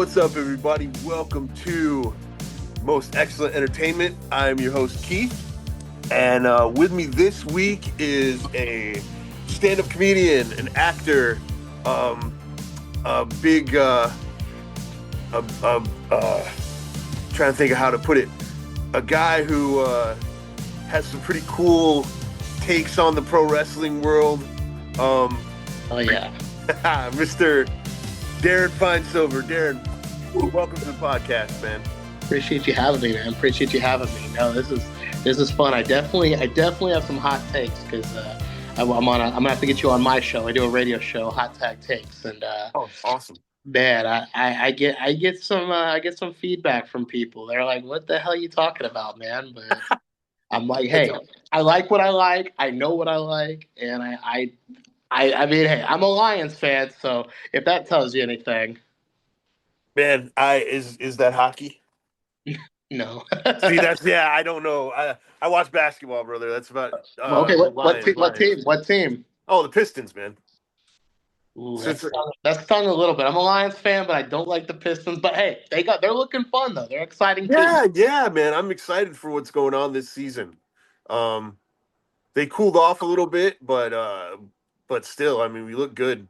What's up, everybody? Welcome to Most Excellent Entertainment. I'm your host, Keith, and with me this week is a stand-up comedian, an actor, a big, a, trying to think of how to put it, a guy who has some pretty cool takes on the pro wrestling world. Oh yeah, Mr. Darron Finesilver. Darron, welcome to the podcast, man. appreciate you having me, man. Appreciate you having me. No, this is fun. I definitely have some hot takes because I'm gonna have to get you on my show. I do a radio show, Hot Tag Takes, and Oh, awesome. man, I get some feedback from people. They're like, "What the hell are you talking about, man?" But I'm like, "Hey, I like what I like. I know what I like, and I mean, hey, I'm a Lions fan, so if that tells you anything, Man, is that hockey? no." See, I don't know. I watch basketball, brother. That's about Well, okay, the what Lions. team? What team? Oh, the Pistons, man. Ooh, Since that's stung a little bit. I'm a Lions fan, but I don't like the Pistons. But hey, they're looking fun though. They're an exciting team. yeah, man. I'm excited for what's going on this season. Um, they cooled off a little bit, but still, I mean, we look good.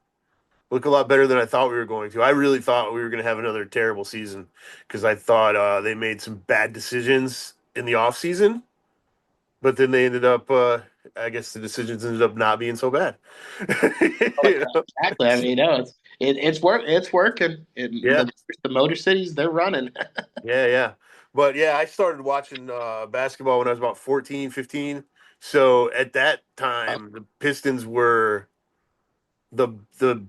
Look a lot better than I thought we were going to. I really thought we were going to have another terrible season because I thought they made some bad decisions in the off season. But then they ended up, I guess the decisions ended up not being so bad. You know? Exactly. I mean, no, it's working. Yeah, The Motor Cities, they're running. yeah. But yeah, I started watching basketball when I was about 14, 15. So at that time, the Pistons were the the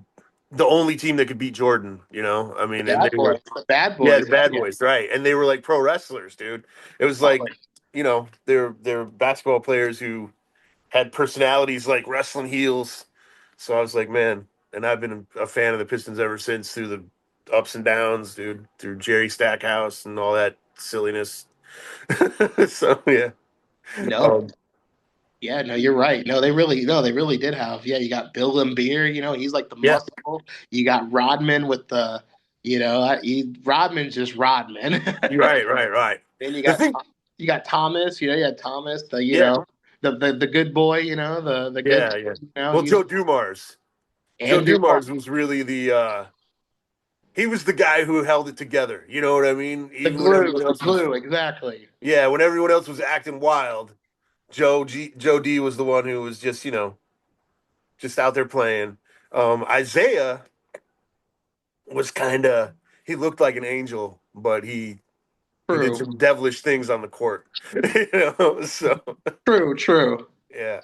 the only team that could beat Jordan, you know? I The mean, and bad they were, boys, the bad yeah, boys. the bad Yeah. boys, right. And they were like pro wrestlers, dude. It was Oh, like, they're basketball players who had personalities like wrestling heels. So I was like, man, and I've been a fan of the Pistons ever since through the ups and downs, dude, through Jerry Stackhouse and all that silliness. So yeah. no, Um, yeah, no, you're right. They really did have. Yeah, you got Bill Lambier. He's like the yeah, muscle. You got Rodman with the, Rodman's just Rodman. you're right. Then The thing, you got Thomas. You had Thomas, yeah, the good boy. The good. yeah. Well, He's Joe Dumars. Joe and Duval, Dumars was really he was the guy who held it together. You know what I mean? Even when everyone the else was, glue, exactly. yeah, when everyone else was acting wild, Joe D was the one who was just, just out there playing. Isaiah was kind of, he looked like an angel, but he did True, some devilish things on the court. So true. yeah.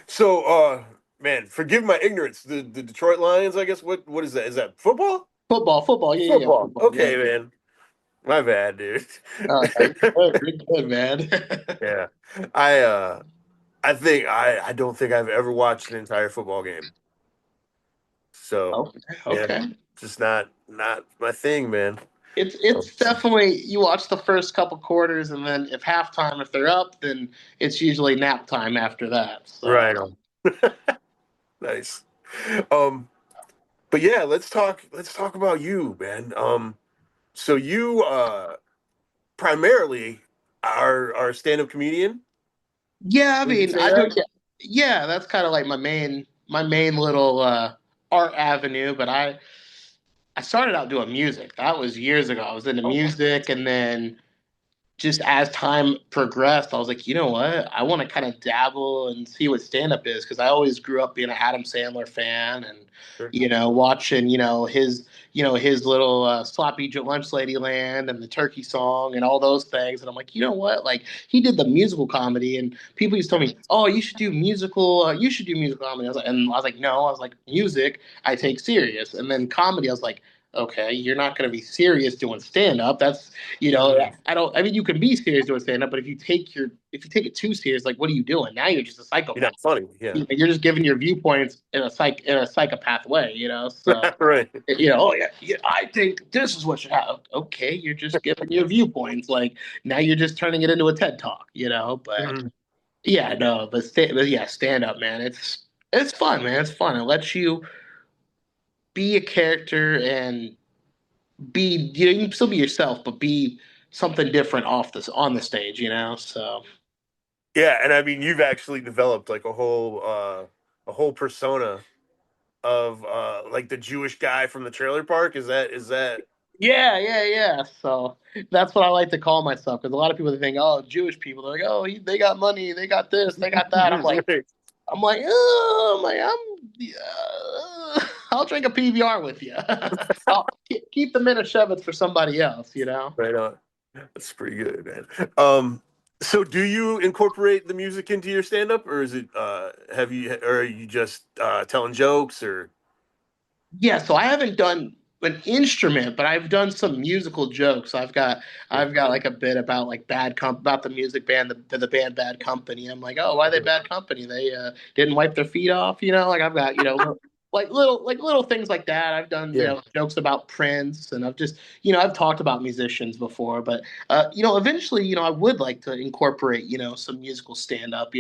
So man, forgive my ignorance. The Detroit Lions, I guess. What is that? Is that football? Football, yeah, Football. football, yeah. Okay, man. My bad, dude. You're good, man. Yeah. I I think I don't think I've ever watched an entire football game. So Okay, yeah, okay. just not my thing, man. It's definitely you watch the first couple quarters, and then if they're up, then it's usually nap time after that. So. Right on. Nice. Um, but yeah, let's talk about you, man. So you primarily are a stand-up comedian. Yeah, I Would you mean, say I do. that? Yeah, yeah, that's kind of like my main little art avenue. But I started out doing music. That was years ago. I was into Oh, music, and then just as time progressed, I was like, you know what? I want to kind of dabble and see what stand up is because I always grew up being an Adam Sandler fan and sure. watching his little sloppy lunch lady land and the turkey song and all those things. And I'm like, you know what? Like he did the musical comedy and people used to tell me, oh, you should do musical comedy. I was like, no, I was like, music I take serious, and then comedy I was like, okay, you're not going to be serious doing stand up. That's Mhm. I don't. I mean, you can be serious doing stand up, but if you take it too serious, like, what are you doing? Now you're just a You're psychopath. not funny, yeah. You're just giving your viewpoints in a psychopath way. So Right. oh yeah, I think this is what should happen. Okay, you're just giving your viewpoints. Like now you're just turning it into a TED talk. But Mhm. yeah, no, but yeah, stand up, man. It's fun, man. It's fun. It lets you be a character and be you can still be yourself, but be something different off this on the stage, you know. So Yeah, and I mean, you've actually developed like a whole persona of like the Jewish guy from the trailer park. Is that yeah, yeah, yeah. So that's what I like to call myself because a lot of people think, oh, Jewish people, they're like, oh, they got money, they got this, they got that. right? Yeah, I'll drink a PBR with you. I'll keep the Minashevitz for somebody else, you know. Right on. That's pretty good, man. So do you incorporate the music into your stand up, or is it have you or are you just telling jokes or Yeah, so I haven't done an instrument, but I've done some musical jokes. I've got like a bit about like about the music band, the band Bad Company. I'm like, oh, why are they Bad Company? They didn't wipe their feet off, you know? Like I've got, like little things like that. I've done, yeah, jokes about Prince, and I've just, I've talked about musicians before, but eventually, I would like to incorporate, some musical stand up,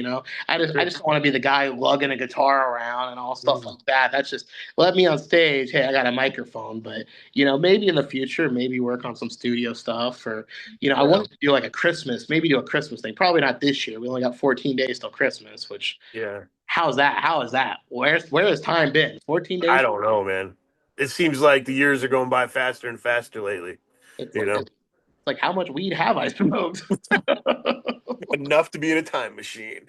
I just don't want to be the guy lugging a guitar around and all stuff Mhm. like that. That's just let me on stage. Hey, I got a microphone, but maybe in the future, maybe work on some studio stuff, or I Right on. wanted to do like a Christmas, maybe do a Christmas thing. Probably not this year. We only got 14 days till Christmas. Which Yeah. how's that? How is that? Where has time been? 14 I days. don't know, man. It seems like the years are going by faster and faster lately. It's You like know, it's like how much weed have I smoked? enough to be in a time machine.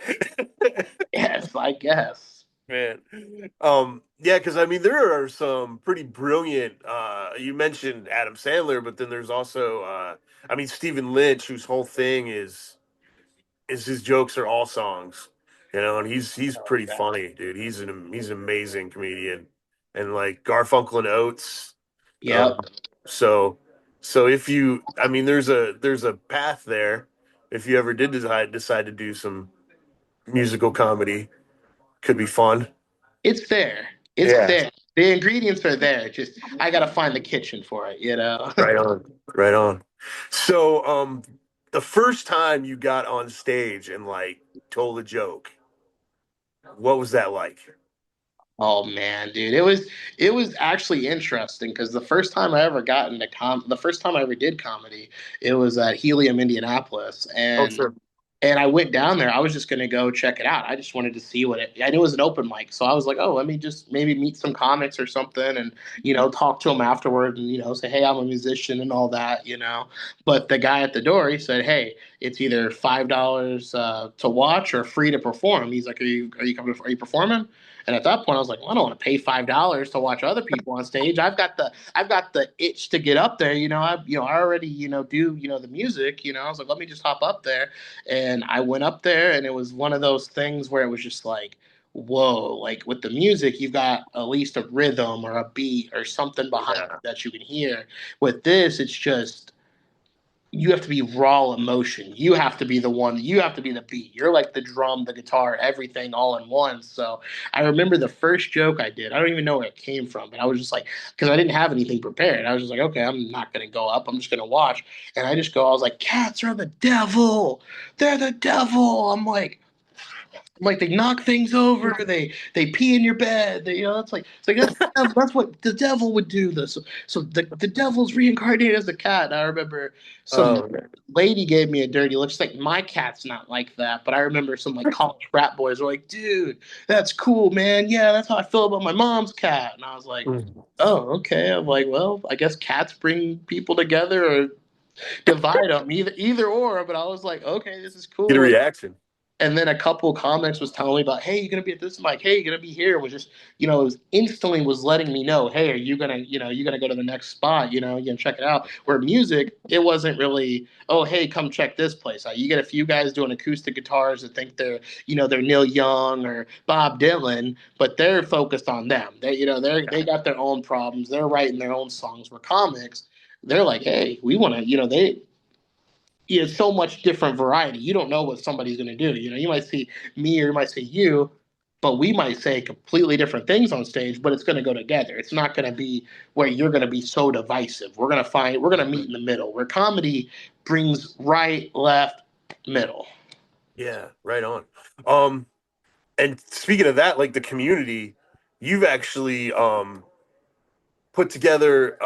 Yes, I guess. Man. Yeah, because I mean there are some pretty brilliant you mentioned Adam Sandler, but then there's also I mean Stephen Lynch, whose whole thing is his jokes are all songs. You know, and he's pretty Okay. funny, dude. He's an amazing comedian. And like Garfunkel and Oates. Yep. Um so so if you I mean there's a path there if you ever did decide to do some musical comedy. Could be fun. It's there. It's Yeah. there. The ingredients are there. Just I gotta find the kitchen for it, you know. Right on. Right on. So, the first time you got on stage and like told a joke, what was that like? Oh man, dude, it was actually interesting because the first time I ever did comedy, it was at Helium, Indianapolis, Oh, and sure. and I went down there. I was just gonna go check it out. I just wanted to see what it. I knew it was an open mic, so I was like, oh, let me just maybe meet some comics or something, and talk to them afterward, and say, hey, I'm a musician and all that, But the guy at the door, he said, hey, it's either $5 to watch or free to perform. He's like, are you coming? Are you performing? And at that point, I was like, well, I don't want to pay $5 to watch other people on stage. I've got the itch to get up there. I already do the music. I was like, let me just hop up there, and I went up there, and it was one of those things where it was just like, whoa, like with the music, you've got at least a rhythm or a beat or something behind it Yeah. that you can hear. With this, it's just you have to be raw emotion. You have to be the one, you have to be the beat. You're like the drum, the guitar, everything all in one. So I remember the first joke I did. I don't even know where it came from, but I was just like, because I didn't have anything prepared. I was just like, okay, I'm not going to go up. I'm just going to watch. And I was like, cats are the devil. They're the devil. I'm like they knock things over, they pee in your bed. That's what the devil would do. This so the devil's reincarnated as a cat. And I remember some Oh, man. lady gave me a dirty look. She's like, my cat's not like that. But I remember some like college frat boys were like, dude, that's cool, man. Yeah, that's how I feel about my mom's cat. And I was like, Mm. oh, okay. I'm like, well, I guess cats bring people together or divide them, either or. But I was like, okay, this is Get a cool. reaction. And then a couple comics was telling me about, hey, you're gonna be at this mic. Hey, you're gonna be here. It was just, it was instantly was letting me know, hey, are you gonna, you gonna go to the next spot? You gonna check it out. Where music, it wasn't really, oh, hey, come check this place out. You get a few guys doing acoustic guitars that think they're Neil Young or Bob Dylan, but they're focused on them. They got their own problems. They're writing their own songs. Where comics, they're like, hey, we want to, so much different variety. You don't know what somebody's going to do. You might see me or you might see you, but we might say completely different things on stage, but it's going to go together. It's not going to be where you're going to be so divisive. We're going to meet in the middle where comedy brings right, left, middle. Yeah, right on. Um, and speaking of that, like the community, you've actually put together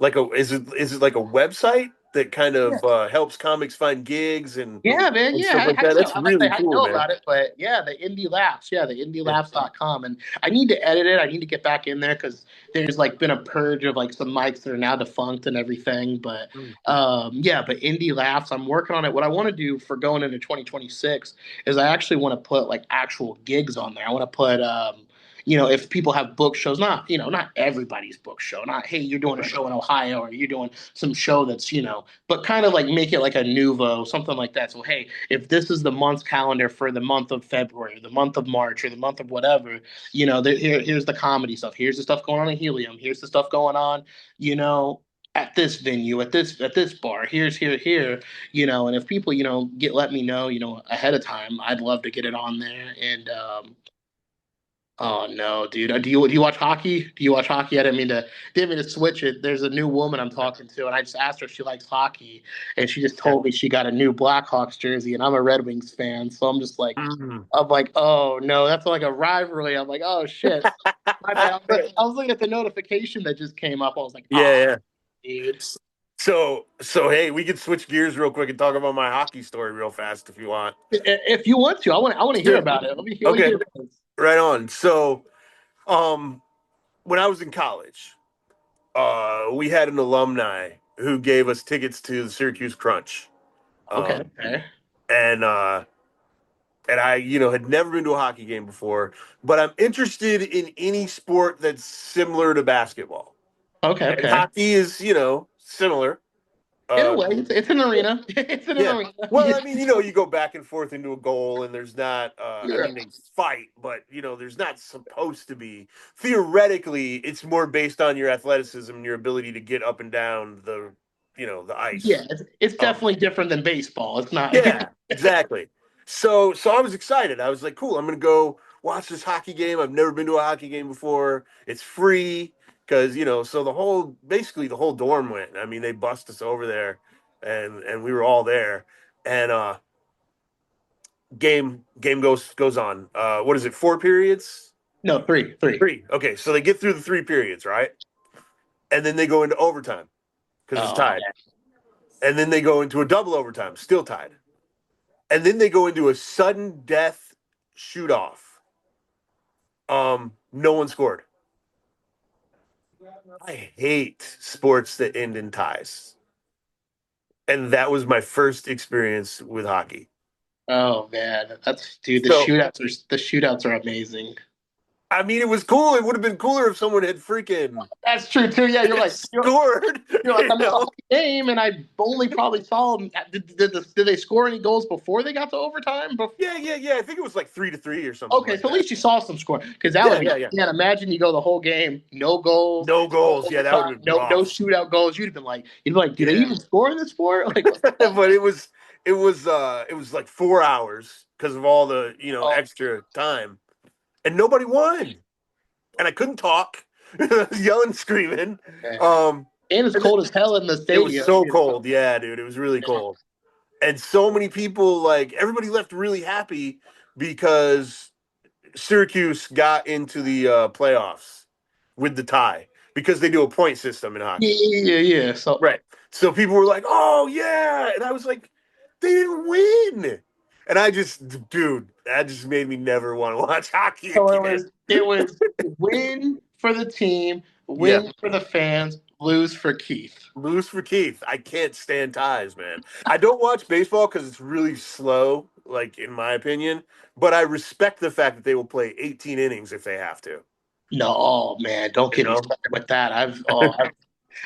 Like a is it like a website that kind of helps comics find gigs Yeah, man. and Yeah, stuff like that? That's I must say really I cool, know man. about it, but yeah, the Indie Labs, yeah, the Yeah. indielabs.com. And I need to edit it. I need to get back in there because there's like been a purge of like some mics that are now defunct and everything. But Mm. yeah, but Indie Labs, I'm working on it. What I want to do for going into 2026 is I actually want to put like actual gigs on there. I want to put if people have book shows, not not everybody's book show, not hey, you're doing a Right. show in Ohio or you're doing some show that's but kind of like make it like a nouveau, something like that. So hey, if this is the month's calendar for the month of February, the month of March, or the month of whatever, here's the comedy stuff. Here's the stuff going on in Helium. Here's the stuff going on, you know, at this venue, at this bar. Here's here. And if people get let me know ahead of time, I'd love to get it on there. And oh no, dude. Do you watch hockey? Do you watch hockey? I didn't mean to switch it. There's a new woman I'm talking to, and I just asked her if she likes hockey, and she just Yeah. told me she got a new Blackhawks jersey, and I'm a Red Wings fan, so Mm. I'm like, oh no, that's like a rivalry. I'm like, oh shit, my bad. I was looking at the notification that just came up. I was like, Yeah, ah, yeah. dude. So hey, we could switch gears real quick and talk about my hockey story real fast if you want. If you want to, I want to Let's hear do it. about it. Let me Okay, hear this. right on. So, um, when I was in college, we had an alumni who gave us tickets to the Syracuse Crunch. Okay, Um, okay, and I, had never been to a hockey game before, but I'm interested in any sport that's similar to basketball. okay, And okay. hockey is, similar. In a Uh, way, it's an arena. It's in an yeah. arena. Well, I mean, you go back and forth into a goal, and there's not. I Yeah. mean, they fight, but there's not supposed to be. Theoretically, it's more based on your athleticism and your ability to get up and down the Yeah, ice. it's Um, definitely different than baseball. It's not. Yeah, exactly. So I was excited. I was like, cool, I'm gonna go watch this hockey game. I've never been to a hockey game before. It's free because so basically the whole dorm went. I mean, they bussed us over there, and we were all there. And game goes on. What is it? 4 periods? No, three, three. Three. Okay, so they get through the 3 periods, right? And then they go into overtime because it's Oh tied. And then they go into a double overtime, still tied. And then they go into a sudden death shoot off. No one scored. I hate sports that end in ties. And that was my first experience with hockey. oh man, that's dude. So, The shootouts are amazing. I mean, it was cool. It would have been cooler if someone had freaking That's true too. Yeah, scored, you're like you I'm at the know? hockey game, and I only probably saw them. Did they score any goals before they got to overtime? Yeah, yeah, yeah. I think it was like 3-3 or something Okay, like so at that. least you saw some score because that would Yeah, be yeah, yeah. man. Imagine you go the whole game, no goals, No no goals. Yeah, that would overtime, have been no rough. shootout goals. You'd be like, do they Yeah. even score in this sport? Like, what the fuck? But it was like 4 hours because of all the Oh extra time, and nobody won, and I couldn't talk, yelling, screaming. man, Um, and it's and then cold as hell in the it was stadium. so cold, yeah, dude, it was really cold, and so many people, like everybody, left really happy because Syracuse got into the playoffs with the tie because they do a point system in Yeah, hockey. yeah, yeah. So, Right. So people were like, "Oh yeah," and I was like, "They didn't win," and dude, that just made me never want to watch hockey so again. it was win for the team, Yeah, win for the fans, lose for Keith. lose for Keith. I can't stand ties, man. I don't watch baseball because it's really slow, like in my opinion. But I respect the fact that they will play 18 innings if they have to. No, oh, man, don't You get me know? started with that.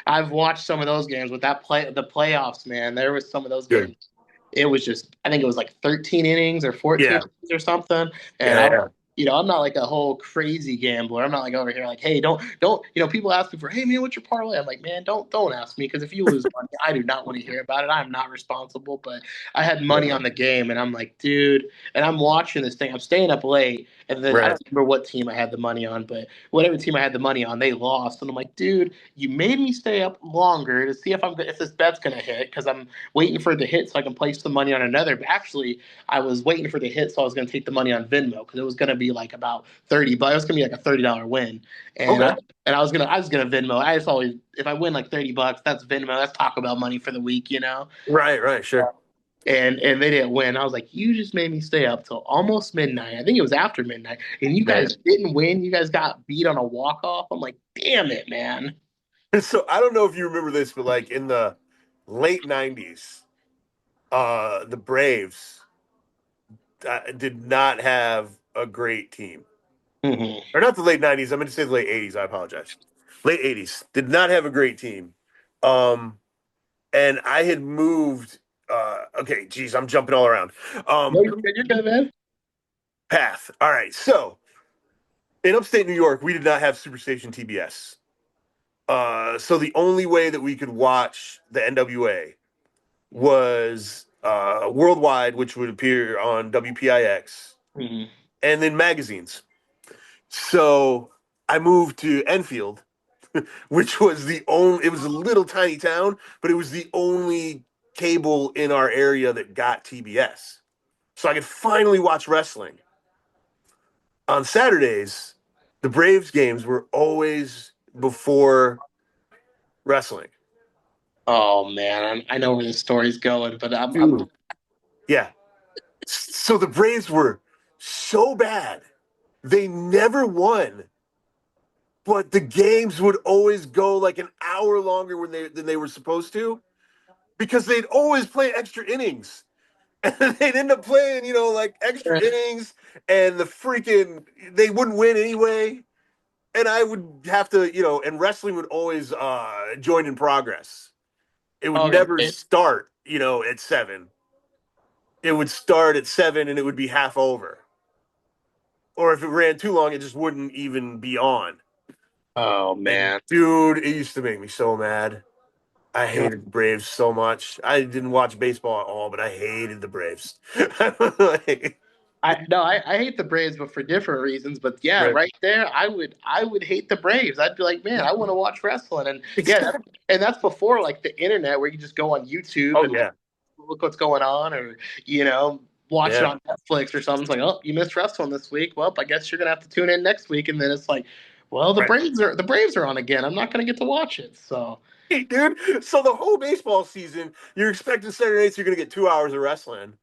I've watched some of those games with the playoffs, man. There was some of those Good. games. It was just I think it was like 13 innings or 14 Yeah. innings or something. And Yeah. Yeah. I'm not like a whole crazy gambler. I'm not like over here like, hey, don't people ask me for, hey man, what's your parlay? I'm like, man, don't ask me because if you lose money, I do not want to hear about it. I'm not responsible. But I had Yeah. money on the game, and I'm like, dude, and I'm watching this thing. I'm staying up late, And then I Right. don't remember what team I had the money on, but whatever team I had the money on, they lost. And I'm like, dude, you made me stay up longer to see if this bet's gonna hit because I'm waiting for it to hit so I can place the money on another. But actually, I was waiting for the hit, so I was gonna take the money on Venmo because it was gonna be like about 30, but it was gonna be like a $30 win. And Okay. I was gonna Venmo. I just always if I win like $30, that's Venmo. That's Taco Bell money for the week, you know. Right. Right. Sure. And they didn't win. I was like, you just made me stay up till almost midnight. I think it was after midnight, and you Man. guys didn't win. You guys got beat on a walk off. I'm like, damn it, man. So I don't know if you remember this, but like in the late '90s, the Braves did not have a great team. Hmm. Or not the late '90s. I'm going to say the late '80s. I apologize. Late '80s did not have a great team. Um, and I had moved. Okay, geez, I'm jumping all around. No, Um, you're good, man. path. All right. So in upstate New York, we did not have Superstation TBS. So the only way that we could watch the NWA was worldwide, which would appear on WPIX, Hmm. and then magazines. So I moved to Enfield, which was the only. It was a little tiny town, but it was the only cable in our area that got TBS. So I could finally watch wrestling on Saturdays. The Braves games were always before wrestling. Oh man, I know where this story's going, but I'm Dude. Yeah. So the Braves were so bad. They never won, but the games would always go like an hour longer than they were supposed to because they'd always play extra innings. And they'd end up playing, like extra innings and the freaking they wouldn't win anyway. And I would have to, and wrestling would always join in progress. It would okay. never start, at 7. It would start at 7 and it would be half over. Or if it ran too long, it just wouldn't even be on. Oh And man. dude, it used to make me so mad. I hated the Braves so much. I didn't watch baseball at all, but I hated the Braves. Like, I hate the Braves, but for different reasons. But yeah, right. right there, I would hate the Braves. I'd be like, man, I want to watch wrestling, and yeah, Exactly. and that's before like the internet where you just go on YouTube Oh and yeah, look what's going on, or you know, watch it yeah. on Netflix or something. It's like, oh, you missed wrestling this week. Well, I guess you're gonna have to tune in next week, and then it's like, well, Right. The Braves are on again. I'm not gonna get to watch it. So Hey, dude. So the whole baseball season, you're expecting Saturday nights you're gonna get 2 hours of wrestling,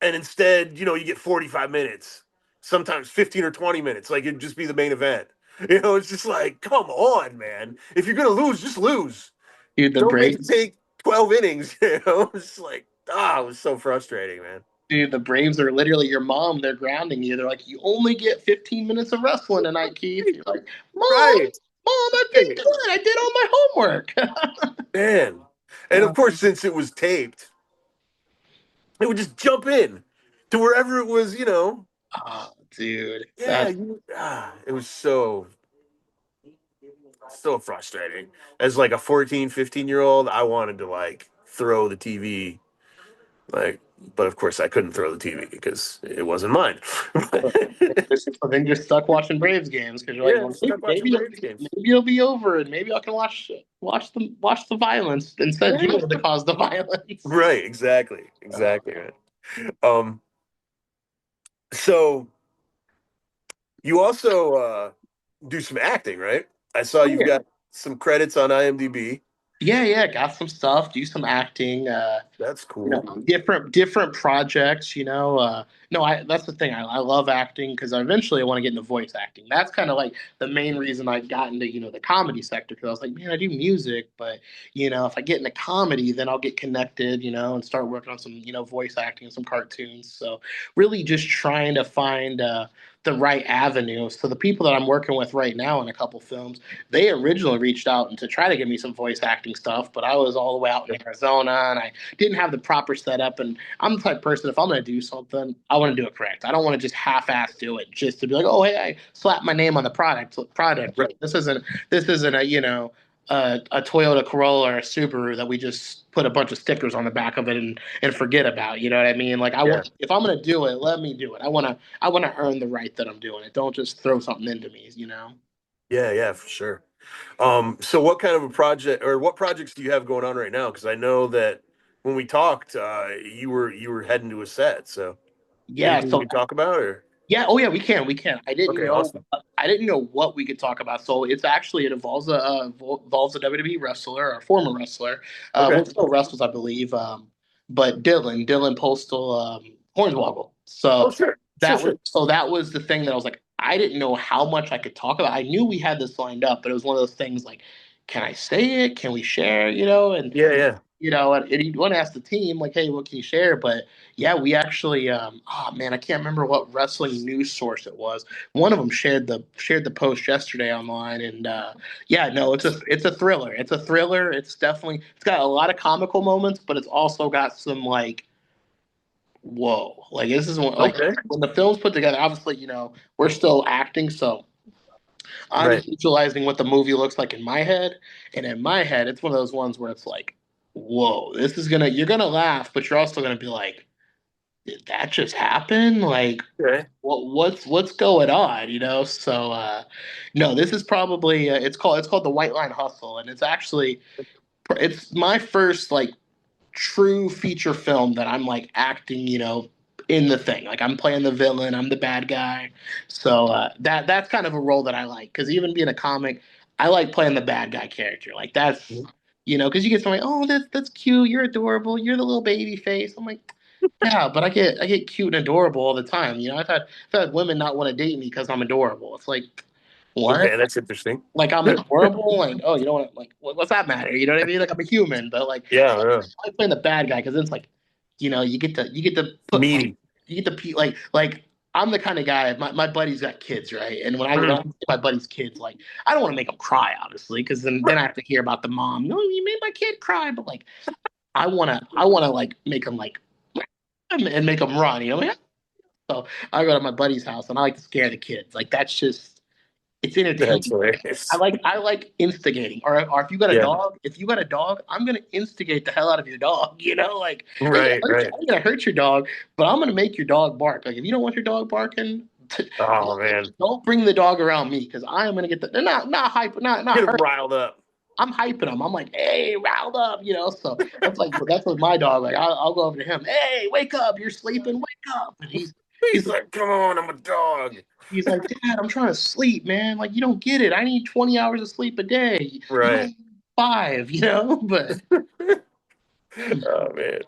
and instead, you get 45 minutes, sometimes 15 or 20 minutes. Like it'd just be the main event. It's just like, come on, man. If you're gonna lose, just lose. dude, the Don't make it Braves. take 12 innings. It's like, it was so frustrating, man. Dude, the Braves are literally your mom. They're grounding you. They're like, you only get 15 minutes of wrestling tonight, Keith. You're like, Mom, Right. Mom, I did Right. good. I did all my homework. Man. And of course, since it was taped, it would just jump in to wherever it was, Oh, dude, yeah, it was so frustrating. As like a 14, 15-year old, I wanted to like throw the TV, like, but of course I couldn't throw the TV because it wasn't mine. so then you're stuck watching Braves games because you're like, Yeah, well, stuck watching Braves games. maybe it'll be over and maybe I can watch the violence. Instead, you Yeah. wanted to cause the violence. Right, exactly. Uh, Exactly, right. Um, so you also do some acting, right? I saw oh you've yeah. got some credits on IMDb. Yeah, got some stuff, do some acting. That's cool. Different projects, no, I that's the thing, I love acting because eventually I want to get into voice acting. That's kind of like the main reason I got into the comedy sector because I was like, man, I do music, but if I get into comedy then I'll get connected, and start working on some voice acting and some cartoons. So really just trying to find the right avenue. So the people that I'm working with right now in a couple films, they originally reached out and to try to give me some voice acting stuff, but I was all the way out in Arizona and I didn't have the proper setup. And I'm the type of person, if I'm going to do something, I want to do it correct. I don't want to just half-ass do it just to be like, oh, hey, I slapped my name on the product. Right. This isn't a, a Toyota Corolla or a Subaru that we just put a bunch of stickers on the back of it and forget about. You know what I mean? Like I Yeah. want if I'm gonna do it, let me do it. I wanna earn the right that I'm doing it. Don't just throw something into me. You know? Yeah, yeah, for sure. So what kind of a project or what projects do you have going on right now? Because I know that when we talked, you were heading to a set. So Yeah. anything you So can talk about or yeah. Oh yeah. We can. I didn't okay, know. awesome. I didn't know what we could talk about. So it involves a WWE wrestler or former wrestler. Okay. Well, still wrestles, I believe. But Dylan Postal Hornswoggle. Oh So sure. Sure, sure. that was the thing that I was like, I didn't know how much I could talk about. I knew we had this lined up, but it was one of those things like, can I say it? Can we share? Yeah, yeah. And you want to ask the team like, hey, what can you share? But yeah, we actually, oh man, I can't remember what wrestling news source it was. One of them shared the post yesterday online, and yeah, no, it's a thriller. It's a thriller. It's got a lot of comical moments, but it's also got some like whoa, like this is like Okay. when the film's put together. Obviously, we're still acting, so I'm Right. visualizing what the movie looks like in my head, and in my head, it's one of those ones where it's like, whoa, this is gonna you're gonna laugh, but you're also gonna be like, did that just happen? Like, Okay. what's going on? So no, this is probably it's called the White Line Hustle, and it's my first like true feature film that I'm like acting, in the thing. Like I'm playing the villain, I'm the bad guy. So that's kind of a role that I like because even being a comic, I like playing the bad guy character. Like that's because you get somebody, oh, that's cute, you're adorable, you're the little baby face. I'm like, yeah, but I get cute and adorable all the time. I've had women not want to date me because I'm adorable. It's like, what? Okay, that's interesting. Like I'm adorable? Like, oh, you know what? Like, what's that matter? You know what I mean? Like I'm a human, but like Yeah, yeah. I like playing the bad guy because it's like, you get to put fun, Meaty. you get to like I'm the kind of guy. My buddy's got kids, right? And when I Mhm. see my buddy's kids, like I don't want to make them cry, obviously, because then I have to hear about the mom. No, you made my kid cry, but like I wanna like make them like and make them run. Like, so I go to my buddy's house and I like to scare the kids. Like that's just it's That's entertaining. I hilarious. like I like instigating. Or Yeah. if you got a dog, I'm gonna instigate the hell out of your dog. Like Right, right. I ain't gonna hurt your dog, but I'm gonna make your dog bark. Like if you don't want your dog barking, Oh man. don't bring the dog around me because I am gonna get they're not hype, not Get him hurt. riled up. I'm hyping them. I'm like, hey, riled up, So that's what my dog like. I'll go over to him. Hey, wake up! You're sleeping. Wake up! And he's He's like, come on, I'm a dog. He's like, Dad, I'm trying to sleep, man. Like, you don't get it. I need 20 hours of sleep a day. You Right. only need 5, But Oh man.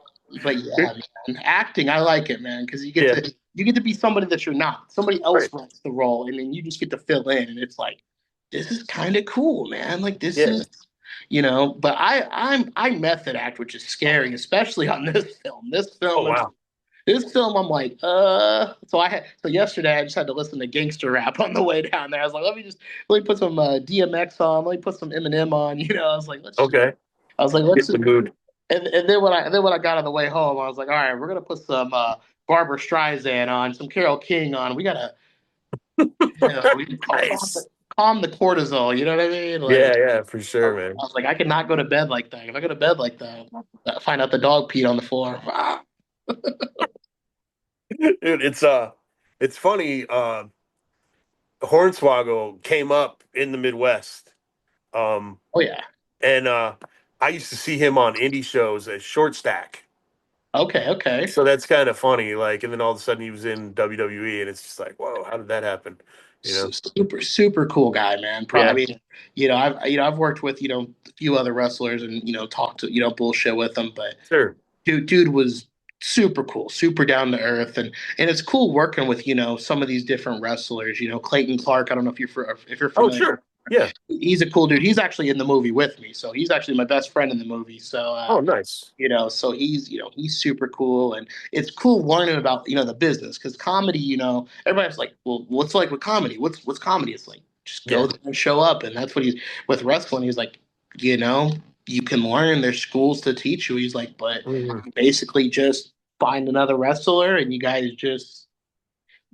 but yeah, man. Acting, I like it, man, because Yeah. you get to be somebody that you're not. Somebody else Right. writes the role, and then you just get to fill in, and it's like, this is kind of cool, man. Like this Yeah. is but I method act, which is scary, especially on this film. Oh wow. This film, I'm like, so yesterday I just had to listen to gangster rap on the way down there. I was like, let me put some DMX on, let me put some Eminem on, I was like, Okay. let's Get just, the mood. and then when I got on the way home, I was like, all right, we're gonna put some Barbara Streisand on, some Carole King on. We gotta, we Nice. calm the cortisol. You know what I mean? Yeah, Like, yeah, for I sure, was man. like, I cannot go to bed like that. If I go to bed like that, I find out the dog peed on the floor. Ah. Dude, it's funny. Hornswoggle came up in the Midwest. Um, Oh yeah. and I used to see him on indie shows as Short Stack. Okay. Okay. So that's kind of funny. Like, and then all of a sudden he was in WWE, and it's just like, whoa, how did that happen? You know? Super super cool guy, man. I Yeah, mean, I've worked with a few other wrestlers and talked to bullshit with them, but sure. dude was super cool, super down to earth, and it's cool working with some of these different wrestlers. Clayton Clark. I don't know if you're Oh, familiar. sure. Yeah. He's a cool dude. He's actually in the movie with me, so he's actually my best friend in the movie. So Oh, nice. so he's super cool, and it's cool learning about the business because comedy, everybody's like, well, what's like with comedy? What's comedy? It's like just go Yeah. there and show up, and that's what he's with wrestling. He's like, you know, you can learn. There's schools to teach you. He's like, but Mhm. you basically just find another wrestler, and you guys just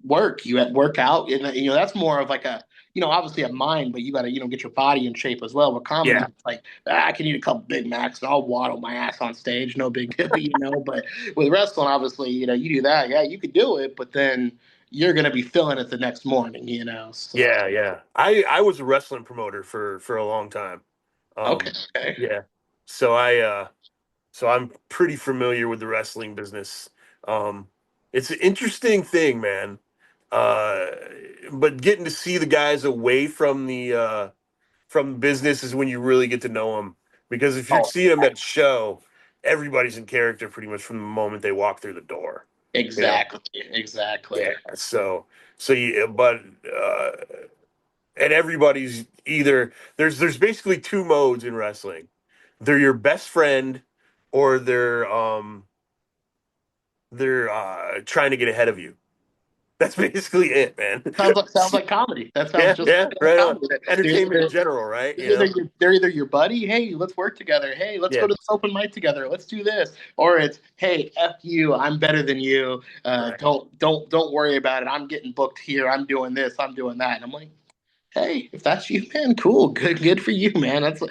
work. You work out, and that's more of like a obviously a mind, but you got to, get your body in shape as well. With comedy, Yeah, it's like, I can eat a couple Big Macs and I'll waddle my ass on stage, no big deal, But with wrestling, obviously, you do that, yeah, you could do it, but then you're gonna be feeling it the next morning, So yeah. I was a wrestling promoter for a long time. okay, Um, okay. yeah. So so I'm pretty familiar with the wrestling business. Um, it's an interesting thing, man. Uh, but getting to see the guys away from business is when you really get to know them. Because if you're Oh, seeing them at a show, everybody's in character pretty much from the moment they walk through the door. You know? exactly, exactly. Yeah. So you, but and everybody's either there's basically two modes in wrestling. They're your best friend, or they're trying to get ahead of you. That's basically it, man. Sounds like comedy. That sounds Yeah, just yeah, like right on. comedy. They're Entertainment in either general, right? they're either your buddy. Hey, let's work together. Hey, let's go Yeah, to this open mic together. Let's do this. Or it's, hey, f you. I'm better than you. right. Don't worry about it. I'm getting booked here. I'm doing this. I'm doing that. And I'm like, hey, if that's you, man, cool, good for you, man. That's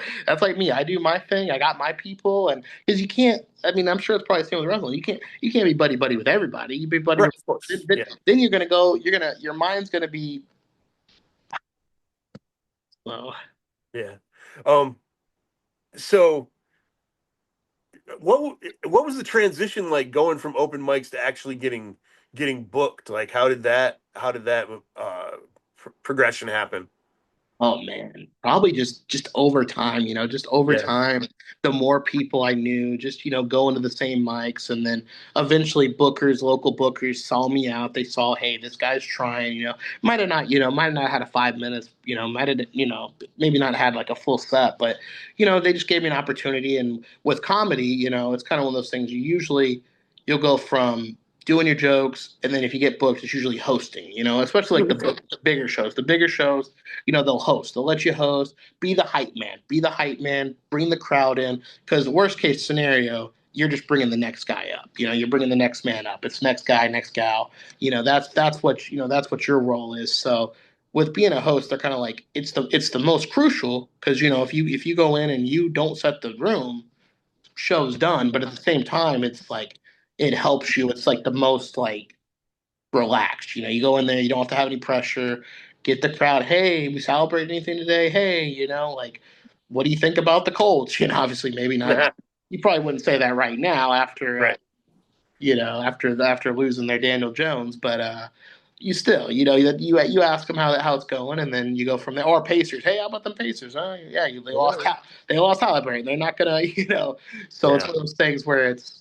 like me. I do my thing. I got my people, and because you can't. I mean, I'm sure it's probably the same with wrestling. You can't be buddy buddy with everybody. You be buddy Right, with. of course. Then, then Yeah, then you're gonna go. Your mind's gonna be. Well, yeah. Um, so what was the transition like going from open mics to actually getting booked? Like how did that progression happen? oh man, probably just over time, just over Yeah. time, the more people I knew, just going to the same mics, and then eventually local bookers saw me out. They saw, hey, this guy's trying, might have not had a 5 minutes, might have, maybe not had like a full set, but they just gave me an opportunity. And with comedy, it's kind of one of those things. You'll go from doing your jokes, and then if you get booked, it's usually hosting, especially like the bigger shows. The bigger shows, they'll host. They'll let you host. Be the hype man. Be the hype man. Bring the crowd in. Because worst case scenario, you're just bringing the next guy up. You're bringing the next man up. It's next guy, next gal. That's what your role is. So with being a host, they're kind of like it's the most crucial because if you go in and you don't set the room, show's done. But at the same time, it's like it helps you. It's like the most like relaxed. You go in there, you don't have to have any pressure. Get the crowd, hey, we celebrate anything today? Hey, like, what do you think about the Colts? Obviously, maybe not. You probably wouldn't say that right now Right. after losing their Daniel Jones, but you still, you ask them how it's going, and then you go from there. Or Pacers, hey, how about them Pacers? Yeah, Yeah. they lost Halliburton. They're not gonna, So it's Yeah. one of those things where it's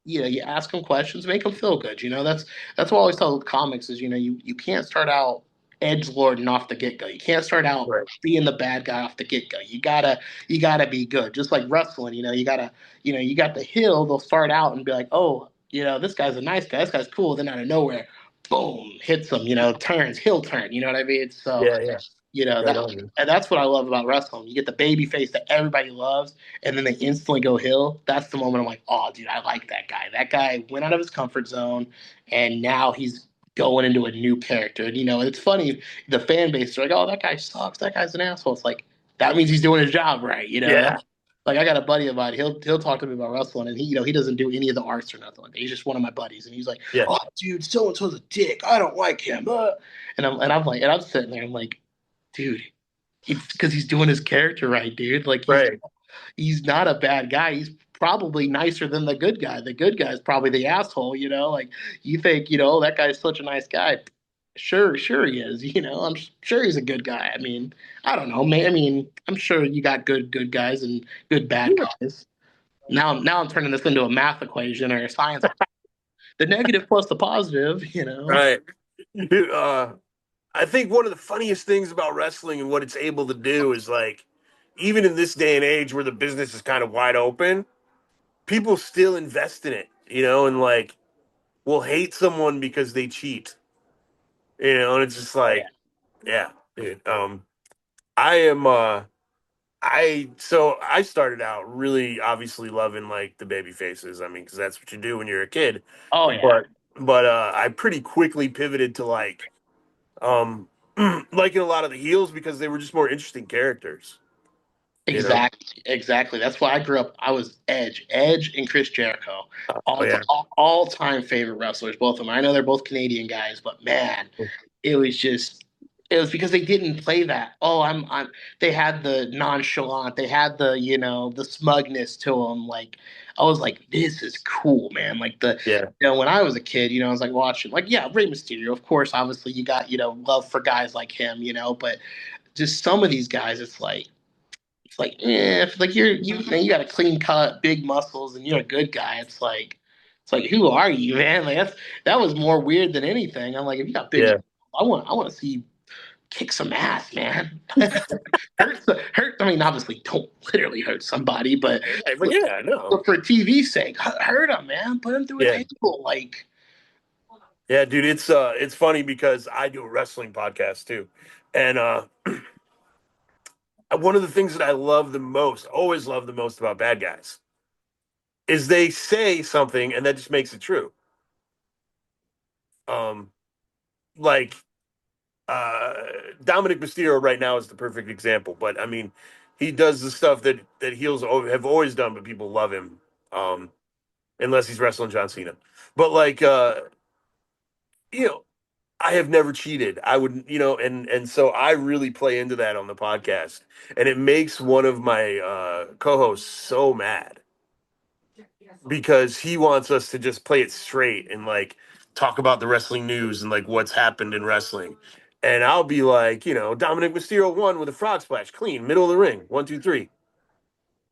you ask them questions, make them feel good. That's what I always tell comics is you can't start out edge lording off the get go. You can't start out Right. being the bad guy off the get go. You gotta be good. Just like wrestling, you got the hill. They'll start out and be like, oh, this guy's a nice guy. This guy's cool. Then out of nowhere, boom, hits them. Turns heel turn. You know what I mean? So Yeah. Yeah. Right that on, man. and that's what I love about wrestling. You get the baby face that everybody loves, and then they instantly go heel. That's the moment I'm like, oh, dude, I like that guy. That guy went out of his comfort zone, and now he's going into a new character. And it's funny, the fan base are like, oh, that guy sucks. That guy's an asshole. It's like that means he's doing his job right. Yeah. That's like I got a buddy of mine. He'll talk to me about wrestling, and he doesn't do any of the arts or nothing like that. He's just one of my buddies, and he's like, Yeah. oh, dude, so and so's a dick. I don't like him. And I'm sitting there. I'm like, dude, it's because he's doing his character right, dude. Like Right. he's not a bad guy. He's probably nicer than the good guy. The good guy's probably the asshole. Like you think, oh, that guy's such a nice guy. Sure he is. I'm sure he's a good guy. I mean, I don't know, man. I mean, I'm sure you got good guys and good bad Yeah. guys. Now I'm turning this into a math equation or a science. The negative plus the positive. Right. Uh, I think one of the funniest things about wrestling and what it's able to do is like, even in this day and age where the business is kind of wide open, people still invest in it, and like will hate someone because they cheat, and it's just Oh yeah. like, yeah, dude. I am, I started out really obviously loving like the baby faces. I mean, because that's what you do when you're a kid. Oh yeah. But I pretty quickly pivoted to like, um, liking a lot of the heels because they were just more interesting characters. You know? Exactly. That's why I grew up. I was Edge and Chris Jericho, Oh yeah, all time favorite wrestlers, both of them. I know they're both Canadian guys, but man, it was just it was because they didn't play that. Oh, I'm. They had the nonchalant. They had the the smugness to them. Like I was like, this is cool, man. Like yeah, when I was a kid, I was like watching like yeah, Rey Mysterio. Of course, obviously you got love for guys like him, but just some of these guys, it's like, if like you got a clean cut, big muscles, and you're a good guy, it's like who are you, man? Like that was more weird than anything. I'm like, if you got big, yeah. I want to see you kick some ass, man. hurt. I mean, obviously, don't literally hurt somebody, Right, but yeah, no, but for TV's sake, hurt him, man. Put him through a yeah, table, like. yeah, dude. It's funny because I do a wrestling podcast too, and one of the things that I love the most, always love the most about bad guys, is they say something and that just makes it true. Um, like uh, Dominic Mysterio right now is the perfect example. But I mean, he does the stuff that heels have always done, but people love him. Um, unless he's wrestling John Cena. But like, you know, I have never cheated. I would, and so I really play into that on the podcast, and it makes one of my co-hosts so mad because he wants us to just play it straight and like talk about the wrestling news and like what's happened in wrestling. And I'll be like, Dominic Mysterio won with a frog splash, clean, middle of the ring, 1, 2, 3.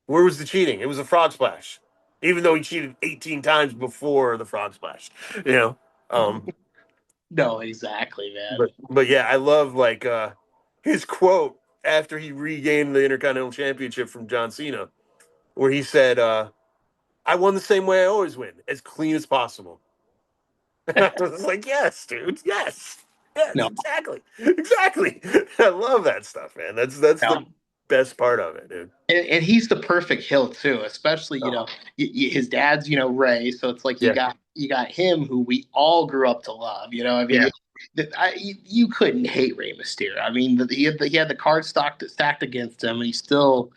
Where was the cheating? It was a frog splash, even though he cheated 18 times before the frog splash. You know, um, No, exactly, man. but yeah, I love like his quote after he regained the Intercontinental Championship from John Cena, where he said, "I won the same way I always win, as clean as possible." I was like, "Yes, dude, yes, No, exactly." I love that stuff, man. That's no. the best part of it, dude. And he's the perfect hill too, especially Oh, his dad's Ray, so it's like you yeah, got him who we all grew up to love. I yeah, mean, you couldn't hate Rey Mysterio. I mean, he had the card stacked against him, and he still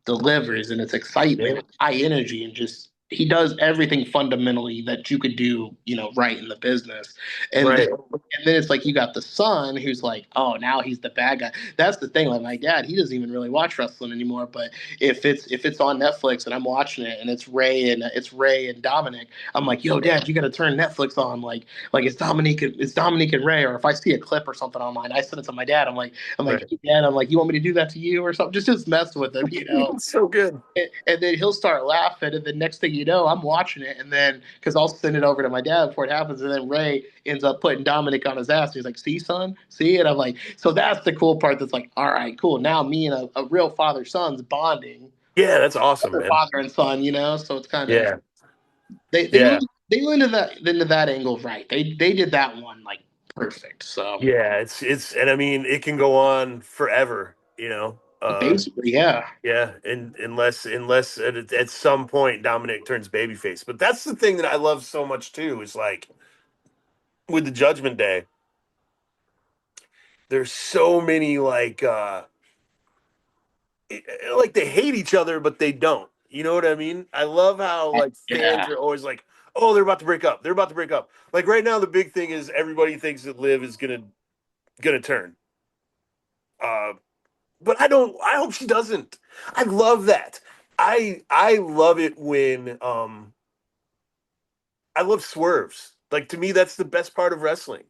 delivers, and it's yeah, excitement, high energy, and just he does everything fundamentally that you could do right in the business, and right, then it's like you got the son who's like, oh, now he's the bad guy. That's the thing. Like my dad, he doesn't even really watch wrestling anymore. But if it's on Netflix and I'm watching it and it's Ray and Dominic, I'm like, yo, Dad, you got to turn Netflix on. Like it's Dominic and Ray. Or if I see a clip or something online, I send it to my dad. I'm like, right. hey, Dad, I'm like, you want me to do that to you or something? Just mess with him. It's so good. And then he'll start laughing, and then next thing you know, I'm watching it, and then because I'll send it over to my dad before it happens, and then Ray ends up putting Dominic on his ass. He's like, "See, son, see," and I'm like, "So that's the cool part. That's like, all right, cool. Now me and a real father son's bonding, Yeah, that's awesome, man. father and son. So it's kind of Yeah, they they yeah, went they went into that angle right. They did that one like perfect. So yeah. And I mean, it can go on forever. basically, yeah. Yeah, and unless at some point Dominic turns babyface. But that's the thing that I love so much too. Is like with the Judgment Day, there's so many like they hate each other, but they don't. You know what I mean? I love how like fans Yeah. are always like, "Oh, they're about to break up. They're about to break up." Like right now, the big thing is everybody thinks that Liv is gonna turn. Uh, but I don't. I hope she doesn't. I love that. I love it when I love swerves. Like to me, that's the best part of wrestling.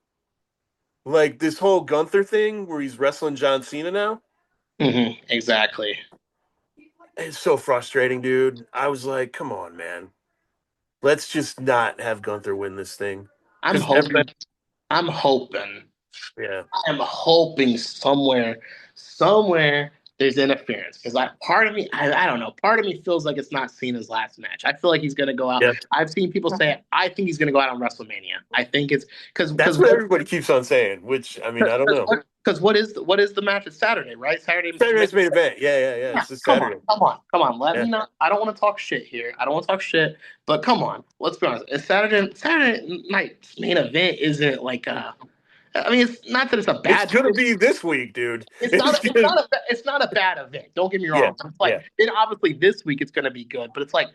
Like this whole Gunther thing where he's wrestling John Cena now. Exactly. It's so frustrating, dude. I was like, come on, man. Let's just not have Gunther win this thing. I'm Because hoping. I'm hoping. yeah, I'm hoping somewhere there's interference because part of me, I don't know, part of me feels like it's not Cena's last match. I feel like he's gonna go out. yeah. I've seen people say I think he's gonna go out on WrestleMania. I think it's because That's what everybody keeps on saying. Which I mean, I don't know. because what is the match? It's Saturday, right? Saturday. Saturday night's main event. Yeah, yeah, yeah. Yeah, It's this come on, Saturday. come on, come on. Let Yeah, me not. I don't want to talk shit here. I don't want to talk shit. But come on, let's be honest. It's Saturday night main event isn't like a I mean, it's not that it's a It's bad. gonna be this week, dude. It's gonna. It's not a bad event. Don't get me Yeah, wrong. It's like yeah, it obviously this week it's going to be good, but it's like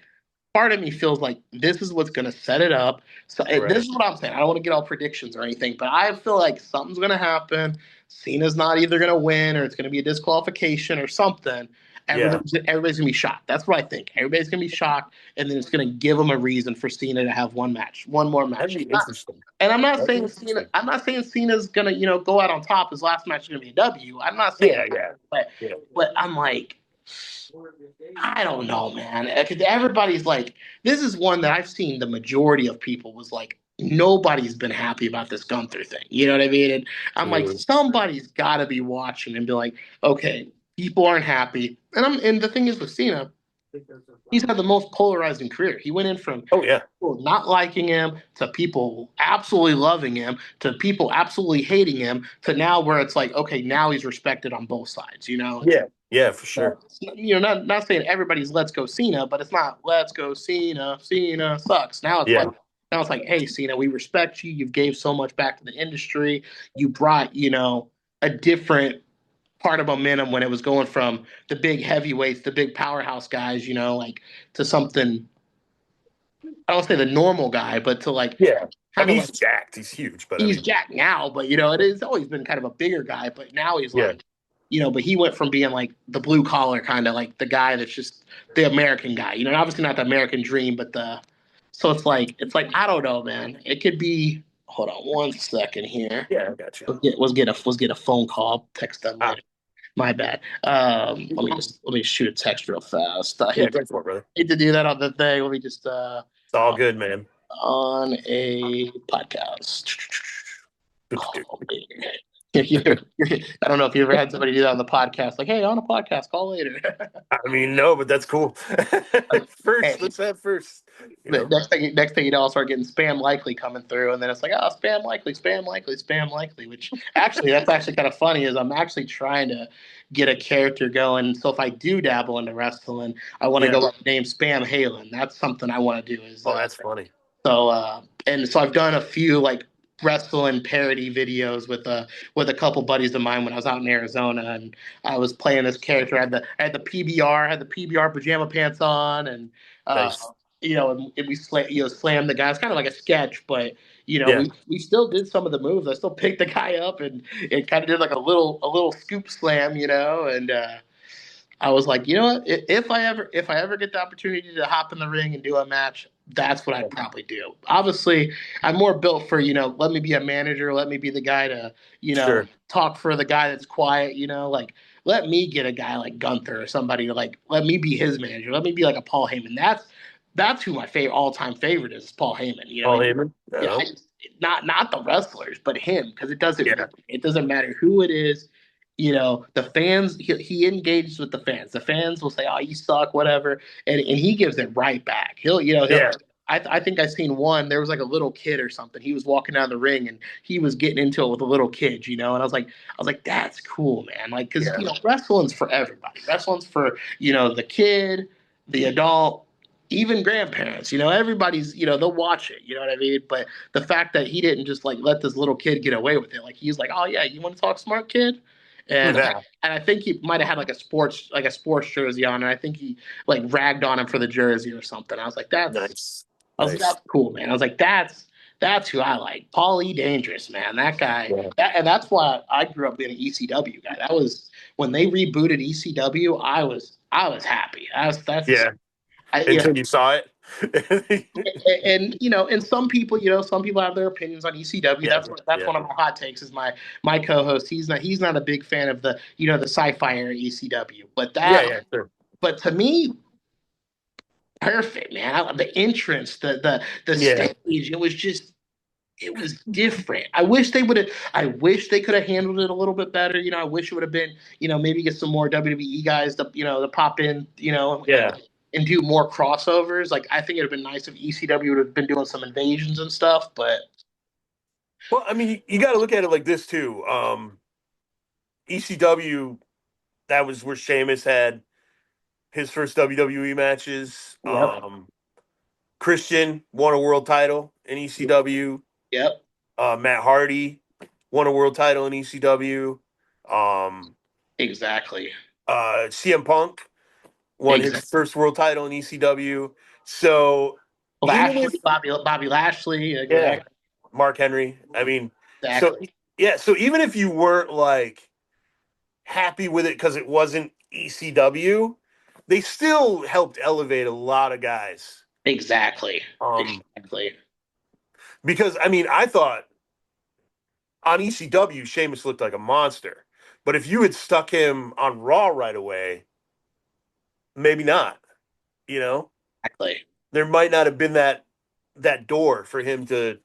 part of me feels like this is what's going to set it up. So this right. is what I'm saying. I don't want to get all predictions or anything, but I feel like something's going to happen. Cena's not either going to win or it's going to be a disqualification or something. Yeah, Everybody's going to be shocked. That's what I think. Everybody's going to be shocked, and then it's going to give them a reason for Cena to have one match, one more that'd match. be interesting. And I'm not That'd be saying Cena. interesting. I'm not saying Cena's gonna, go out on top. His last match is gonna be a W. I'm not saying Yeah, that, yeah, but yeah. I'm like, I don't know, man. Because everybody's like, this is one that I've seen. The majority of people was like, nobody's been happy about this Gunther thing. You know what I mean? And I'm like, Mm. somebody's got to be watching and be like, okay, people aren't happy. And the thing is with Cena, he's had the most polarizing career. He went in from Oh yeah, people not liking him to people absolutely loving him to people absolutely hating him to now where it's like, okay, now he's respected on both sides. yeah, yeah, for sure. Not saying everybody's let's go Cena, but it's not let's go Cena. Cena sucks. Yeah, Now it's like, hey Cena, we respect you. You've gave so much back to the industry. You brought a different part of momentum when it was going from the big heavyweights, the big powerhouse guys, like to something. I don't say the normal guy, but to like yeah. I kind of mean, like he's jacked. He's huge, but I he's mean, Jack now, but it has always been kind of a bigger guy. But now he's yeah, like, but he went from being like the blue collar kind of like the guy that's just the American guy. Obviously not the American dream, but the so it's like I don't know, man. It could be. Hold on one second here. yeah. I got you. Let's get a phone call. Text them Ah, later. My bad. Let me shoot a text real fast. I yeah, hate go for it, brother. to do that on the thing. Let me just It's all good, man. on a podcast. Call later. I don't know if you ever had somebody do that on the podcast, like, "Hey, on a podcast, call later." I mean, no, but that's cool. First, Hey, let's have first. You but know. next thing you know, I'll start getting spam likely coming through, and then it's like, oh, spam likely, spam likely, spam likely. Which actually, that's actually kind of funny. Is I'm actually trying to get a character going. So if I do dabble into wrestling, I want to Yeah. go with the name Spam Halen. That's something I want to do. Is Oh, that's funny. so I've done a few like wrestling parody videos with a couple buddies of mine when I was out in Arizona, and I was playing this character. I had the PBR pajama pants on, and uh, Nice. and we slammed the guy. It's kind of like a sketch, but Yeah. we still did some of the moves. I still picked the guy up and it kind of did like a little scoop slam, and I was like, you know what? If I ever get the opportunity to hop in the ring and do a match, that's what I'd probably do. Obviously, I'm more built for let me be a manager, let me be the guy to Sure. talk for the guy that's quiet. Like let me get a guy like Gunther or somebody like let me be his manager. Let me be like a Paul Heyman. That's who my favorite all time favorite is Paul Heyman. Paul Heyman. Yeah, Oh, not the wrestlers, but him because it doesn't yeah. matter. It doesn't matter who it is. The fans. He engages with the fans. The fans will say, "Oh, you suck," whatever, and he gives it right back. He'll. Yeah. I think I seen one. There was like a little kid or something. He was walking down the ring and he was getting into it with a little kid. And I was like, that's cool, man. Like, because Yeah. wrestling's for everybody. Wrestling's for the kid, the adult, even grandparents. Everybody's. They'll watch it. You know what I mean? But the fact that he didn't just like let this little kid get away with it, like he's like, oh yeah, you want to talk smart, kid? And Yeah. and I think he might have had like a sports jersey on, and I think he like ragged on him for the jersey or something. I was like, Nice. Nice. that's cool, man. I was like, that's who I like. Paul E. Dangerous, man. That guy. Yeah. And that's why I grew up being an ECW guy. That was when they rebooted ECW. I was happy. Yeah. I, yeah. Until you saw it. And some people have their opinions on ECW. Yeah. That's Yeah. one of my hot takes. Is my co-host. He's not a big fan of the sci-fi era ECW. Yeah. Yeah. Sure. But to me, perfect, man. The entrance, the Yeah. stage, it was different. I wish they could have handled it a little bit better. I wish it would have been, maybe get some more WWE guys to pop in, Yeah. and do more crossovers. Like I think it'd have been nice if ECW would have been doing some invasions and stuff, but Well, I mean, you got to look at it like this too. ECW, that was where Sheamus had his first WWE matches. yep, Christian won a world title in ECW. yep, Matt Hardy. won a world title in ECW. Um, Exactly. CM Punk won his Exactly. first world title in ECW. So even if, Lashley, Bobby Lashley. yeah, Exactly. Mark Henry. I mean, so Exactly. yeah, so even if you weren't like happy with it because it wasn't ECW, they still helped elevate a lot of guys. Exactly. Um, Exactly. because I mean, I thought on ECW, Sheamus looked like a monster. But if you had stuck him on Raw right away, maybe not. You know, Exactly. there might not have been that door for him to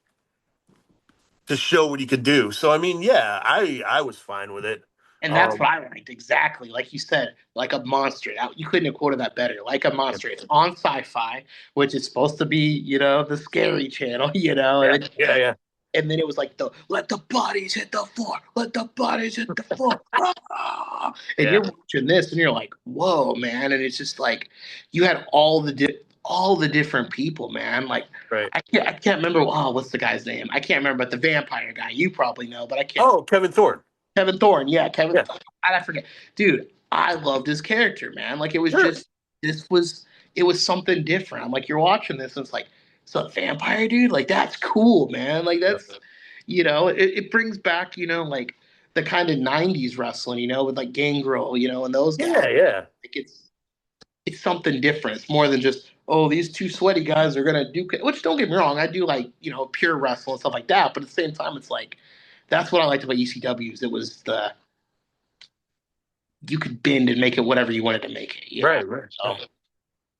show what he could do. So I mean, yeah, I was fine with it. And that's Um, what I liked. Exactly. Like you said, like a monster. You couldn't have quoted that better. Like a monster. It's on sci-fi, which is supposed to be, the scary channel, yeah, yeah, yeah, and then it was like the let the bodies hit the floor, let the bodies hit the floor. Ah! And yeah. you're watching this and you're like, whoa, man. And it's just like you had all the different people, man. Like Right. I can't remember what's the guy's name? I can't remember, but the vampire guy, you probably know, but I can't. Oh, Kevin Thorne. Kevin Thorne, yeah, Kevin. Yeah, I forget, dude. I loved his character, man. Like it was sure. just this was it was something different. I'm like, you're watching this, and it's like, it's a vampire, dude. Like that's cool, man. Like that's, it brings back, like the kind of '90s wrestling, with like Gangrel, and those guys. Yeah, yeah, Like it's something different. It's more than just these two sweaty guys are gonna do. Which don't get me wrong, I do like pure wrestling and stuff like that. But at the same time, it's like that's what I liked about ECWs. It was the you could bend and make it whatever you wanted to make it. right, right, So right.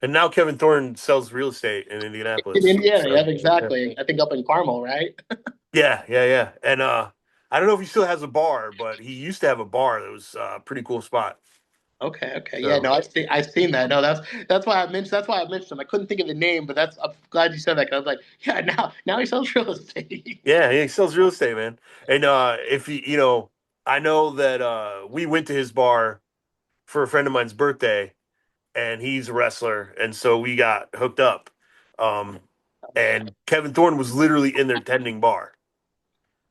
And now Kevin Thorne sells real estate in in Indianapolis. Indiana, yeah, So yeah, exactly. I think up in Carmel, right? yeah, yeah, yeah. And I don't know if he still has a bar, but he used to have a bar that was a pretty cool spot. Okay, okay, yeah, So no, I've seen that. No, that's why I mentioned him. I couldn't think of the name, but I'm glad you said that because I was like, yeah, now he sells real estate. yeah, he sells real estate, man. And if I know that we went to his bar for a friend of mine's birthday, and he's a wrestler, and so we got hooked up. Um, and Kevin Thorne was literally in their tending bar,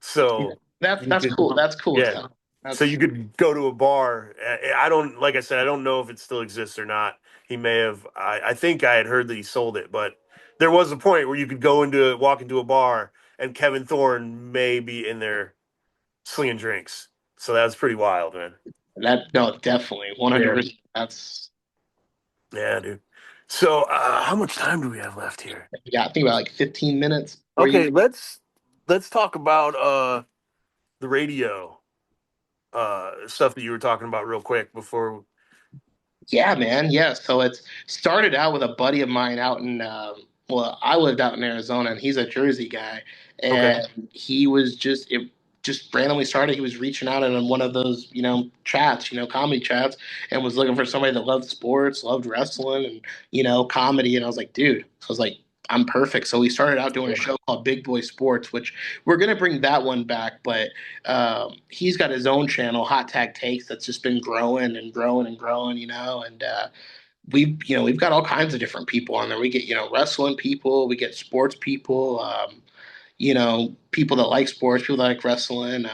so That's you that's could, cool. That's cool as yeah. hell. So you That's could go to a bar. I don't, like I said, I don't know if it still exists or not. He may have. I think I had heard that he sold it, but there was a point where you could walk into a bar, and Kevin Thorne may be in there slinging drinks. So that was pretty wild, man. that no, definitely Yeah, 100%. That's yeah, dude. So how much time do we have left here? yeah. I think about like 15 minutes. Where you? Okay, let's talk about the radio stuff that you were talking about real quick before. Yeah, man. Yeah. So it's started out with a buddy of mine out in, well, I lived out in Arizona and he's a Jersey guy. Okay, And it just randomly started. He was reaching out in one of those, chats, comedy chats, and was looking for somebody that loved sports, loved wrestling and, comedy. And I was like, dude, so I was like, I'm perfect. So we started out doing a show called Big Boy Sports, which we're going to bring that one back. But he's got his own channel, Hot Tag Takes, that's just been growing and growing and growing, and we've got all kinds of different people on there. We get wrestling people, we get sports people, people that like sports, people that like wrestling.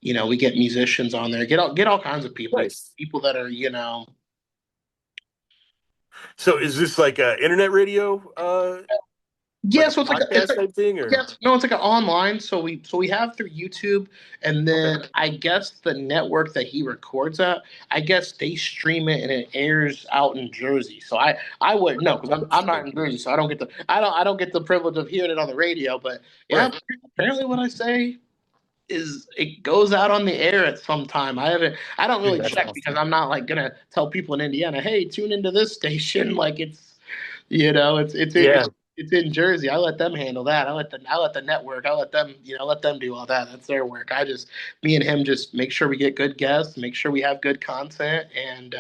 We get musicians on there. Get all kinds of people. nice. People that are So is this like a internet radio, like yeah. a So podcast type thing, or yes, no, it's like an online. So we have through YouTube, and okay, then I guess the network that he records at, I guess they stream it and it airs out in Jersey. So I wouldn't know because I'm not in Jersey, so I don't get the privilege of hearing it on the radio. But yeah, right? apparently what I say is it goes out on the air at some time. I don't Dude, really that's check because awesome. I'm not like gonna tell people in Indiana, hey, tune into this station. Like Yeah, it's in Jersey. I let them handle that. I let the network. I let them do all that. That's their work. Me and him just make sure we get good guests, make sure we have good content, and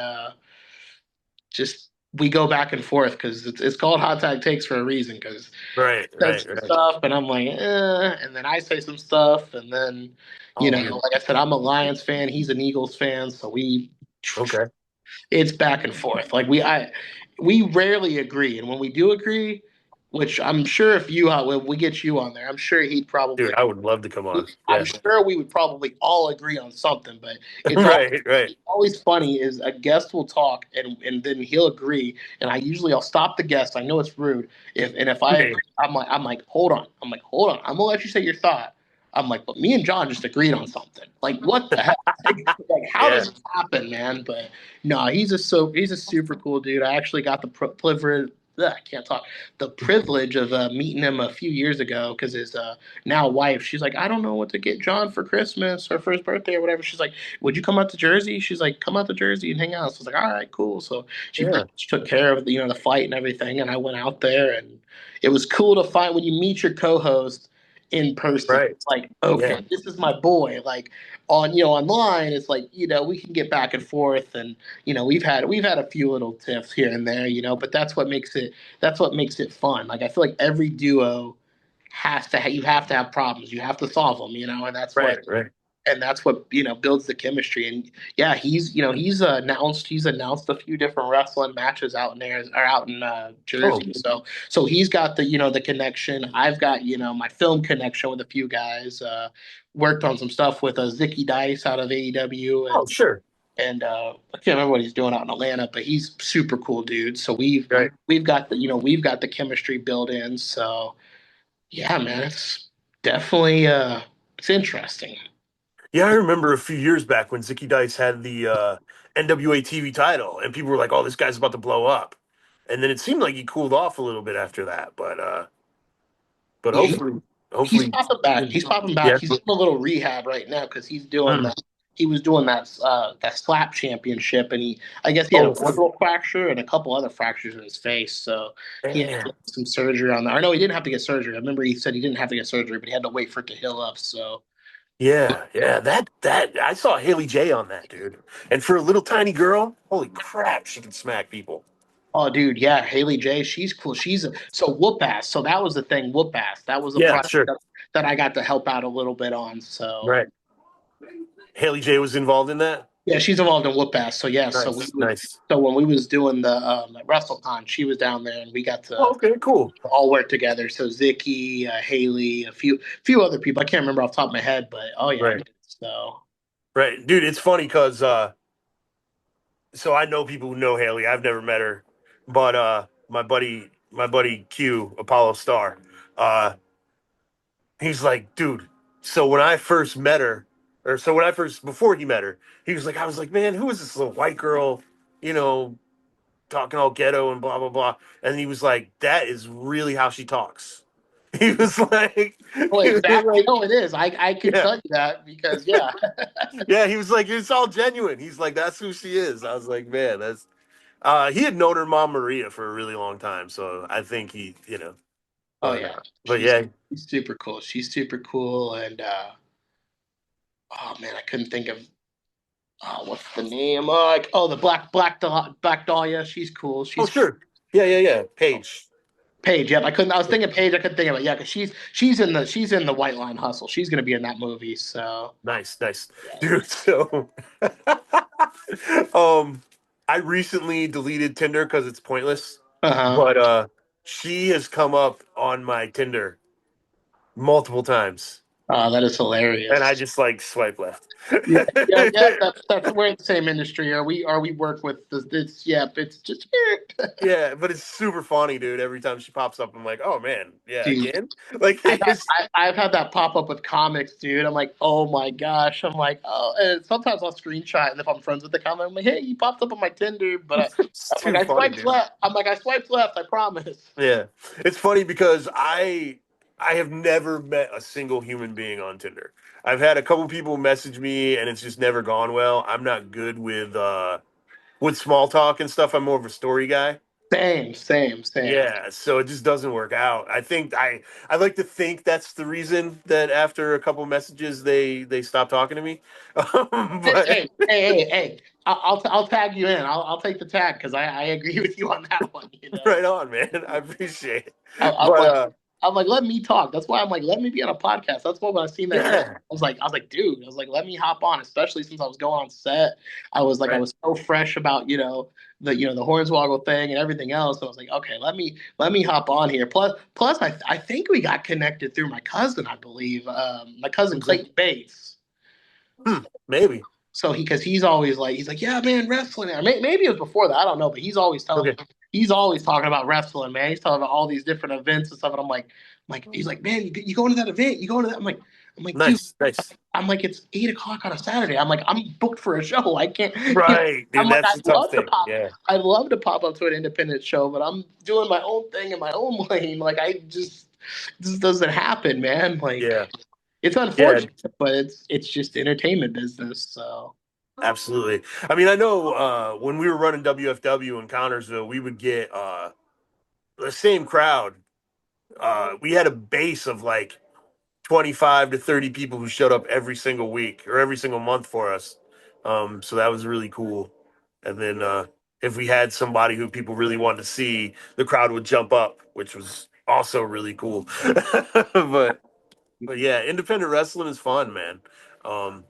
just we go back and forth because it's called Hot Tag Takes for a reason because right, says right, some right. stuff, and I'm like, and then I say some stuff, and then, Oh, dude. like I said, I'm a Lions fan, he's an Eagles fan, so Okay. it's back and forth. Like we rarely agree, and when we do agree, which I'm sure if you when we get you on there, I'm sure he'd Dude, probably. I would love to come on. I'm Yeah. sure we would probably all agree on something, but it's all Right, right. it's always funny is a guest will talk and then he'll agree, and I'll stop the guest. I know it's rude if I Yeah. agree, I'm like hold on, I'm gonna let you say your thought. I'm like, but me and John just agreed on something. Like what the hell? Like how Yeah. does this happen, man? But no, he's a super cool dude. I actually got the privilege. I can't talk. The privilege of meeting him a few years ago because his now wife, she's like, I don't know what to get John for Christmas or for his birthday or whatever. She's like, would you come out to Jersey? She's like, come out to Jersey and hang out. So I was like, all right, cool. So she Yeah. pretty much took care of the flight and everything, and I went out there, and it was cool to find when you meet your co-host in person. Right. Like, Yeah. okay, this is my boy. Like online, it's like we can get back and forth, and we've had a few little tiffs here and there, but that's what makes it fun. Like I feel like every duo you have to have problems. You have to solve them, and that's Right, what right. builds the chemistry. And yeah, he's announced a few different wrestling matches out in there or out in Oh, Jersey. So he's got the connection. I've got my film connection with a few guys. Worked on some stuff with Zicky Dice out of AEW oh, sure. and I can't remember what he's doing out in Atlanta, but he's super cool dude. So we've Right. we've got the chemistry built in. So yeah, man, it's definitely it's interesting. Yeah, I remember a few years back when Zicky Dice had the NWA TV title, and people were like, "Oh, this guy's about to blow up," and then it seemed like he cooled off a little bit after that. But Yeah, he's hopefully, popping back. He's popping back. yeah. He's in a little rehab right now because he's doing Mm. that. He was doing that slap championship, and I guess he had an Oh, orbital fracture and a couple other fractures in his face. So he had to damn. get some surgery on that. Or no, he didn't have to get surgery. I remember he said he didn't have to get surgery, but he had to wait for it to heal up. So Yeah, yeah. That I saw Haley J on that, dude. And for a little tiny girl, holy crap, she can smack people. oh, dude, yeah, Haley J, she's cool. So whoop ass. So that was the thing, whoop ass. That was a Yeah, project sure. that I got to help out a little bit on. So Right. Haley J was involved in that. yeah, she's involved in whoop ass. So yeah, Nice, nice. so when we was doing the WrestleCon, she was down there, and we got Oh, to okay, cool. all work together. So Zicky, Haley, a few other people. I can't remember off the top of my head, but oh yeah, Right, dude. So right, dude. It's funny because so I know people who know Haley. I've never met her, but my buddy Q Apollo Star, uh, he's like, dude. So when I first met her, or so when I first before he met her, he was like, I was like, man, who is this little white girl? You know, talking all ghetto and blah blah blah. And he was like, that is really how she talks. He was like, oh, he was exactly. like, No, it is. I can yeah, tell you that because yeah. yeah. He was like, it's all genuine. He's like, that's who she is. I was like, man, that's. He had known her mom Maria for a really long time, so I think he. Oh But yeah, but yeah, she's super cool. She's super cool, and oh man, I couldn't think of what's the name? The Black Dahlia. She's cool. oh She's sure, yeah, Paige. Paige. Yep, I couldn't. I was thinking Paige. I couldn't think of it. Yeah, because she's in the White Line Hustle. She's gonna be in that movie. So Nice, nice, yeah. dude. So, um, I recently deleted Tinder because it's pointless. Uh huh. But she has come up on my Tinder multiple times, Oh, that is and I hilarious. just like swipe left. Yeah, yeah, yeah. That's we're in the same industry. Are we work with this? Yeah, it's just Yeah, but it's super funny, dude. Every time she pops up, I'm like, oh man, yeah, dude. again. Like I got it's I've had that pop up with comics, dude. I'm like, oh my gosh. I'm like, oh. And sometimes I'll screenshot, and if I'm friends with the comic, I'm like, hey, you popped up on my Tinder, but it's I'm like, too I funny, swiped dude. left. I swiped left. I promise. Yeah, it's funny because I have never met a single human being on Tinder. I've had a couple people message me, and it's just never gone well. I'm not good with small talk and stuff. I'm more of a story guy. Same, same, same. Yeah, so it just doesn't work out. I think I like to think that's the reason that after a couple messages they stop talking to me. Hey, But hey, hey, hey, hey. I'll tag you in. I'll take the tag because I agree with you on that one. right on, man. I appreciate it. I'm But like, I'm like, let me talk. That's why I'm like, let me be on a podcast. That's why when I seen that name, Yeah. dude, I was like, let me hop on, especially since I was going on set. I Right. was so fresh about, the Hornswoggle thing and everything else. And I was like, okay, let me hop on here. Plus, I think we got connected through my cousin, I believe, my cousin Who's that? Clayton Bates. Maybe. So because he's like, yeah, man, wrestling. Or maybe it was before that. I don't know, but Okay. he's always talking about wrestling, man. He's talking about all these different events and stuff. And he's like, man, you going to that event? You going to that? I'm like, dude. Nice. Nice. I'm like, it's 8 o'clock on a Saturday. I'm like, I'm booked for a show. I can't. Right, I'm dude. like, That's the tough thing. Yeah. I'd love to pop up to an independent show, but I'm doing my own thing in my own lane. Like, this doesn't happen, man. Like, Yeah. it's Yeah. unfortunate, but it's just entertainment business. So. Absolutely. I mean, I know when we were running WFW in Connorsville, we would get the same crowd. We had a base of like 25 to 30 people who showed up every single week or every single month for us. So that was really cool. And then if we had somebody who people really wanted to see, the crowd would jump up, which was also really cool. but yeah, independent wrestling is fun, man. Um,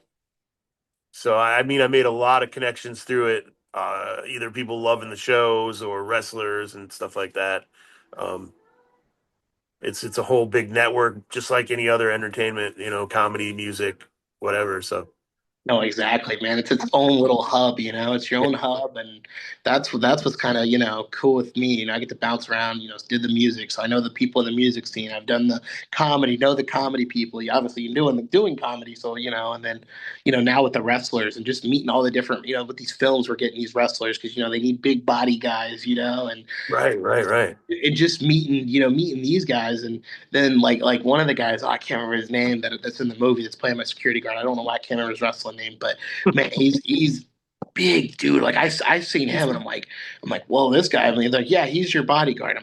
so I mean, I made a lot of connections through it. Either people loving the shows or wrestlers and stuff like that. Um, it's a whole big network, just like any other entertainment, comedy, music, whatever. So No, exactly, man. It's its own little hub, It's your yeah, own hub, and that's what's kind of cool with me. I get to bounce around. Did the music, so I know the people in the music scene. I've done the comedy, know the comedy people. You obviously you're doing comedy, so and then now with the wrestlers and just meeting all the different with these films we're getting these wrestlers because they need big body guys, and right, right, right. just meeting these guys, and then like one of the guys, I can't remember his name that's in the movie that's playing my security guard. I don't know why I can't remember his wrestling name, but man, he's big dude. Like I seen him and I'm like, whoa, this guy. I mean, like, yeah, he's your bodyguard.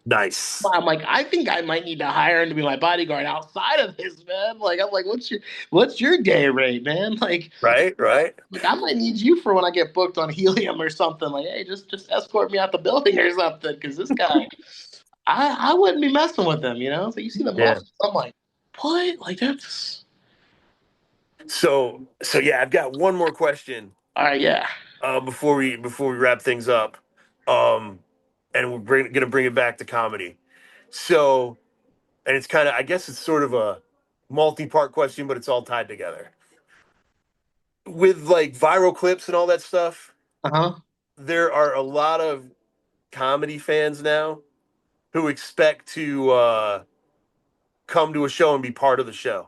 Nice. I'm like, I think I might need to hire him to be my bodyguard outside of this, man. Like, I'm like, what's your day rate, man? Right, right. I might need you for when I get booked on Helium or something. Like, hey, just escort me out the building or something, because this guy, I wouldn't be messing with them. So you see the Yeah. muscles, I'm like, what? Like that's So yeah, I've got one more question all right, yeah. before we wrap things up, um, and gonna bring it back to comedy. So, and it's kind of, I guess it's sort of a multi-part question, but it's all tied together with like viral clips and all that stuff. Uh-huh. There are a lot of comedy fans now who expect to come to a show and be part of the show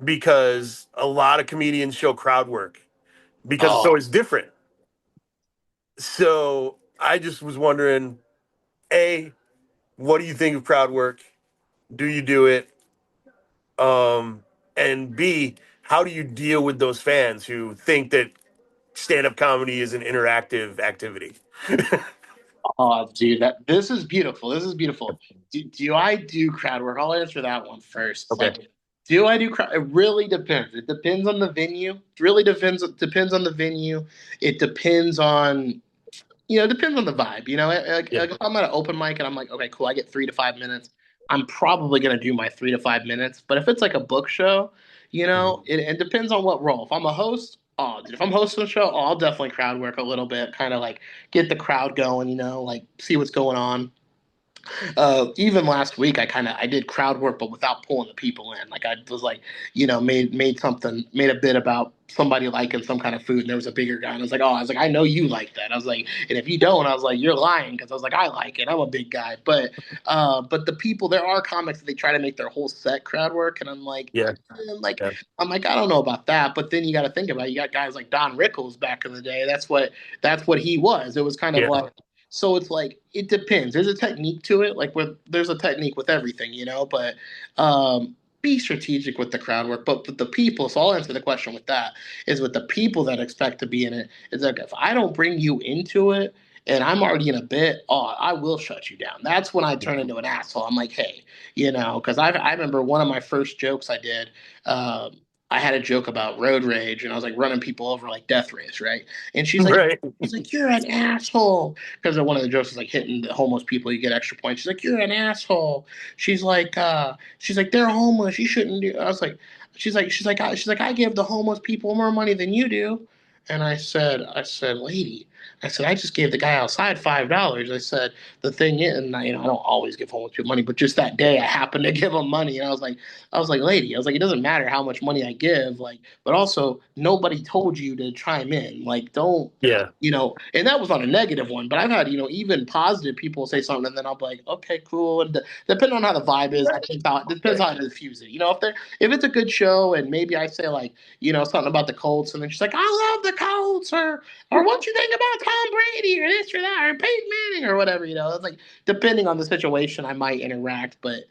because a lot of comedians show crowd work because it's Oh, always different. So I just was wondering, A, what do you think of crowd work? Do you do it? Um, and B, how do you deal with those fans who think that stand-up comedy is an interactive activity? oh, dude, this is beautiful. This is beautiful. Do I do crowd work? I'll answer that one first. Okay. Like, do I do crowd? It really depends. It depends on the venue. It really depends on the venue. It depends on it depends on the vibe. Like Yeah. if I'm at an open mic and I'm like, okay, cool, I get 3 to 5 minutes. I'm probably gonna do my 3 to 5 minutes. But if it's like a book show, Mhm. it depends on what role. If I'm a host, oh, dude, if I'm hosting a show, oh, I'll definitely crowd work a little bit, kind of like get the crowd going. Like see what's going on. Even last week, I did crowd work, but without pulling the people in. Like I was like, made a bit about somebody liking some kind of food, and there was a bigger guy, and I was like, I know you like that. I was like, and if you don't, I was like, you're lying, because I was like, I like it. I'm a big guy, but the people, there are comics that they try to make their whole set crowd work, and Yeah. I'm like, Yeah. I don't know about that. But then you got to think about it. You got guys like Don Rickles back in the day. That's what he was. It was kind of Yeah. like so it's like it depends. There's a technique to it. Like there's a technique with everything. But be strategic with the crowd work. But with the people, so I'll answer the question with that. Is with the people that expect to be in it. It's like if I don't bring you into it and I'm already in a bit, oh, I will shut you down. That's when I turn into an asshole. I'm like, hey, because I remember one of my first jokes I did. Um, I had a joke about road rage, and I was like running people over like death race, right? And Right. she's like, you're an asshole, because one of the jokes is like hitting the homeless people, you get extra points. She's like, you're an asshole. She's like, they're homeless. You shouldn't do. I was like, I give the homeless people more money than you do. And I said, lady, I said, I just gave the guy outside $5. I said, the thing is, and I don't always give homeless people money, but just that day I happened to give them money, and I was like, lady, I was like, it doesn't matter how much money I give, like, but also nobody told you to chime in, like, don't. Yeah. And that was on a negative one, but I've had, even positive people say something, and then I'll be like, okay, cool. And depending on how the vibe is, depends Right. how I diffuse it. If it's a good show, and maybe I say like, something about the Colts, and then she's like, I love the Colts, or what you think about Tom Brady, or this or that, or Peyton Manning, or whatever. It's like depending on the situation, I might interact, but.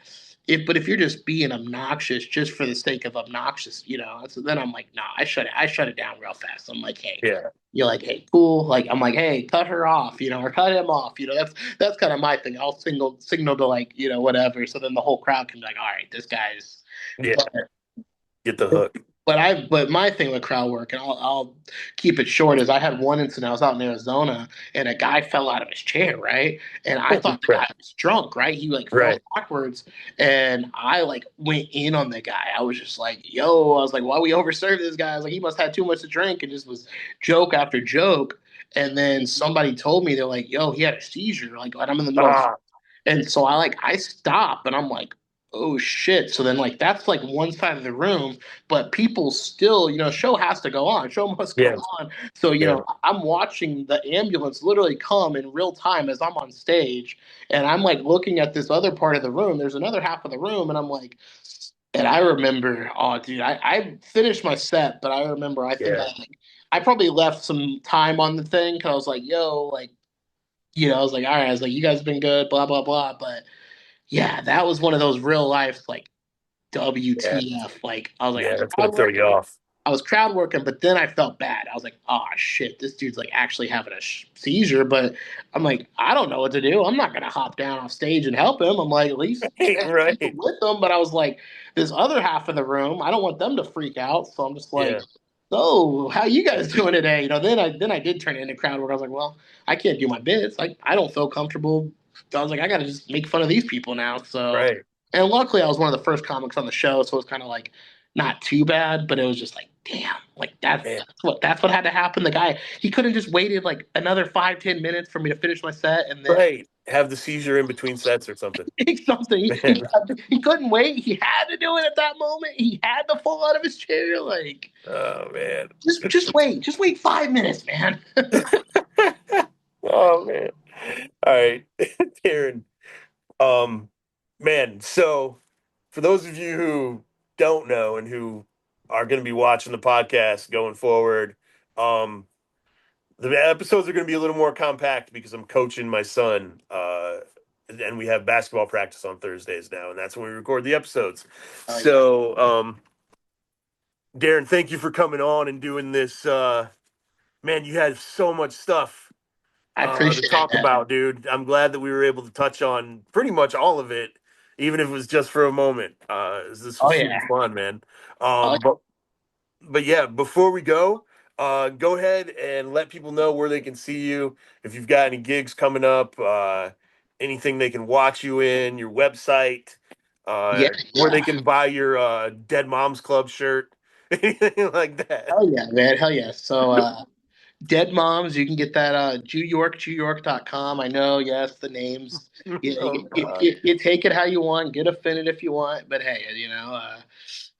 If you're just being obnoxious just for the sake of obnoxious, so then I'm like, nah, I shut it down real fast. I'm like, hey, Yeah. you're like, hey, cool. Like, I'm like, hey, cut her off, or cut him off. That's kind of my thing. I'll signal to like, whatever. So then the whole crowd can be like, all right, this guy's. Yeah. But Get the hook. but my thing with crowd work, and I'll keep it short, is I had one incident. I was out in Arizona, and a guy fell out of his chair, right? And I Holy thought the crap. guy was drunk, right? He like fell Right. backwards, and I like went in on the guy. I was just like, "Yo," I was like, "Why we overserve this guy?" I was like, "He must have had too much to drink," and just was joke after joke. And then somebody told me they're like, "Yo, he had a seizure." Like, and I'm in the middle of Ah, and so I stop and I'm like, oh shit. So then like that's like one side of the room, but people still, show has to go on. Show must go yeah. on. So, Yeah. I'm watching the ambulance literally come in real time as I'm on stage. And I'm like looking at this other part of the room. There's another half of the room, and I'm like, and I remember, oh dude, I finished my set, but I remember I think Yeah. I probably left some time on the thing because I was like, yo, like I was like, all right, I was like, you guys have been good, blah, blah, blah. But yeah, that was one of those real life, like, Yeah. WTF. Like, I was like, Yeah. That's gonna throw you off. I was crowd working, but then I felt bad. I was like, oh shit, this dude's like actually having a seizure. But I'm like, I don't know what to do. I'm not going to hop down off stage and help him. I'm like, at least keep him Right. with them. But I was like, this other half of the room, I don't want them to freak out. So I'm just like, Yeah. so how you guys doing today? Then I did turn it into crowd work. I was like, well, I can't do my bits. Like I don't feel comfortable. So I was like, I got to just make fun of these people now. So, Right. and luckily I was one of the first comics on the show, so it was kind of like not too bad, but it was just like, damn, like Man. that's what had to happen. The guy, he could have just waited like another 5-10 minutes for me to finish my set, and then Right. Have the seizure in between sets or something. something. Man. He couldn't wait. He had to do it at that moment. He had to fall out of his chair. Like, Oh man. just wait 5 minutes, man. Oh man. All right. Darren. Um man, so for those of you who don't know and who are gonna be watching the podcast going forward, um the episodes are going to be a little more compact because I'm coaching my son, and we have basketball practice on Thursdays now, and that's when we record the episodes. Oh yeah, So, Darren, thank you for coming on and doing this. Man, you had so much stuff I to appreciate talk that. about, dude. I'm glad that we were able to touch on pretty much all of it, even if it was just for a moment. This Oh was yeah. super fun, man. Oh, But yeah, before we go, go ahead and let people know where they can see you. If you've got any gigs coming up, anything they can watch you in, your website, yeah, where yeah. they can buy your Dead Moms Club shirt, anything like that. Hell yeah, man. Hell yeah. So Dead Moms, you can get that jewyork.com. I know, yes, the names. Oh God. You take it how you want, get offended if you want, but hey,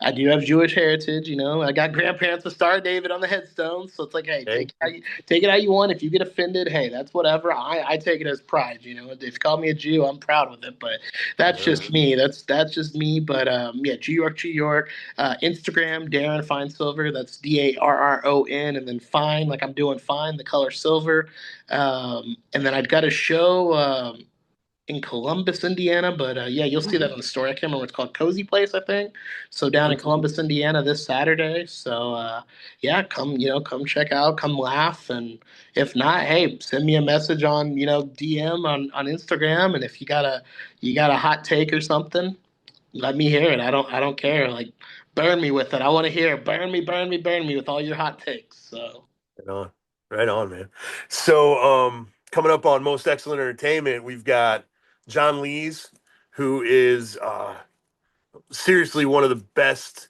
I do have Jewish heritage. I got grandparents with Star of David on the headstone, so it's like, hey, Hey. take it how you want. If you get offended, hey, that's whatever. I take it as pride. If you call me a Jew, I'm proud with it. But that's Uh, just me. That's just me. But yeah, New York. Instagram, Darron Finesilver. That's Darron, and then fine, like I'm doing fine. The color silver. And then I've got a show. In Columbus, Indiana. But yeah, you'll see that on the story. I can't remember what it's called. Cozy Place, I think. So down in Columbus, Indiana, this Saturday. So yeah, come check out, come laugh, and if not, hey, send me a message on DM on Instagram, and if you got a hot take or something, Let me hear it. I don't care. Like, burn me with it. I want to hear it. Burn me with all your hot takes. So, Right on. Right on, man. So, coming up on Most Excellent Entertainment, we've got John Lees, who is seriously one of the best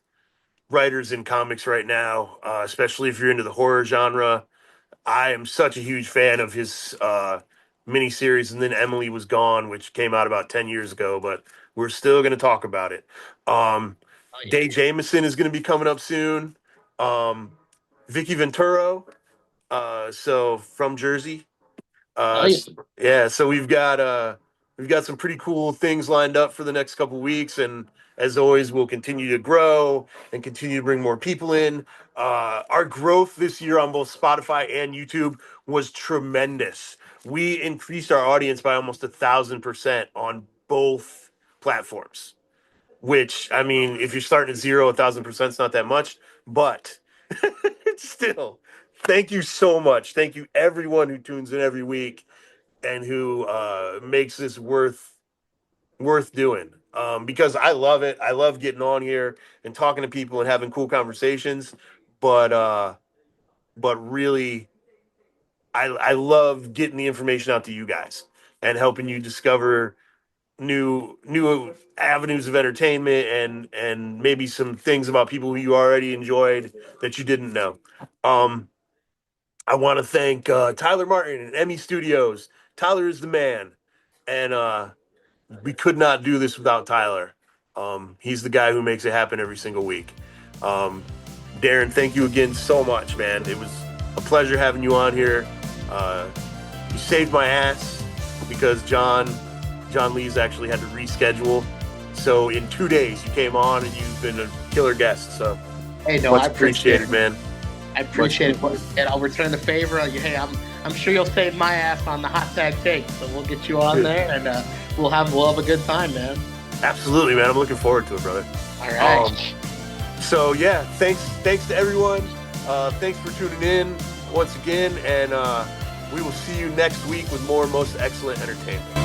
writers in comics right now, especially if you're into the horror genre. I am such a huge fan of his miniseries, and then Emily Was Gone, which came out about 10 years ago, but we're still going to talk about it. Um, oh yeah, Day Jameson is going to be coming up soon. Um, Vicky Venturo, so from Jersey. oh yeah. Yeah, so we've got some pretty cool things lined up for the next couple weeks, and as always, we'll continue to grow and continue to bring more people in. Our growth this year on both Spotify and YouTube was tremendous. We increased our audience by almost 1,000% on both platforms. Which, I mean, if you're starting at zero, 1,000% is not that much, but still, thank you so much. Thank you everyone who tunes in every week and who makes this worth doing. Because I love it. I love getting on here and talking to people and having cool conversations. But really, I love getting the information out to you guys and helping you discover new avenues of entertainment and maybe some things about people who you already enjoyed that you didn't know. Um, I want to thank Tyler Martin and Emmy Studios. Tyler is the man, and we could not do this without Tyler. He's the guy who makes it happen every single week. Um, Darron, thank you again so much, man. It was a pleasure having you on here. Uh, you saved my ass because John Lees actually had to reschedule. So in 2 days you came on and you've been a killer guest. So Hey, no, I much appreciate appreciated, it. man. I Much appreciate it, appreciated. and I'll return the favor. Hey, I'm sure you'll save my ass on the hot tag take, so we'll get you on there, and we'll have a good time, man. Absolutely, man. I'm looking forward to it, brother. All Um, right. so yeah, thanks to everyone. Thanks for tuning in once again, and we will see you next week with more Most Excellent Entertainment.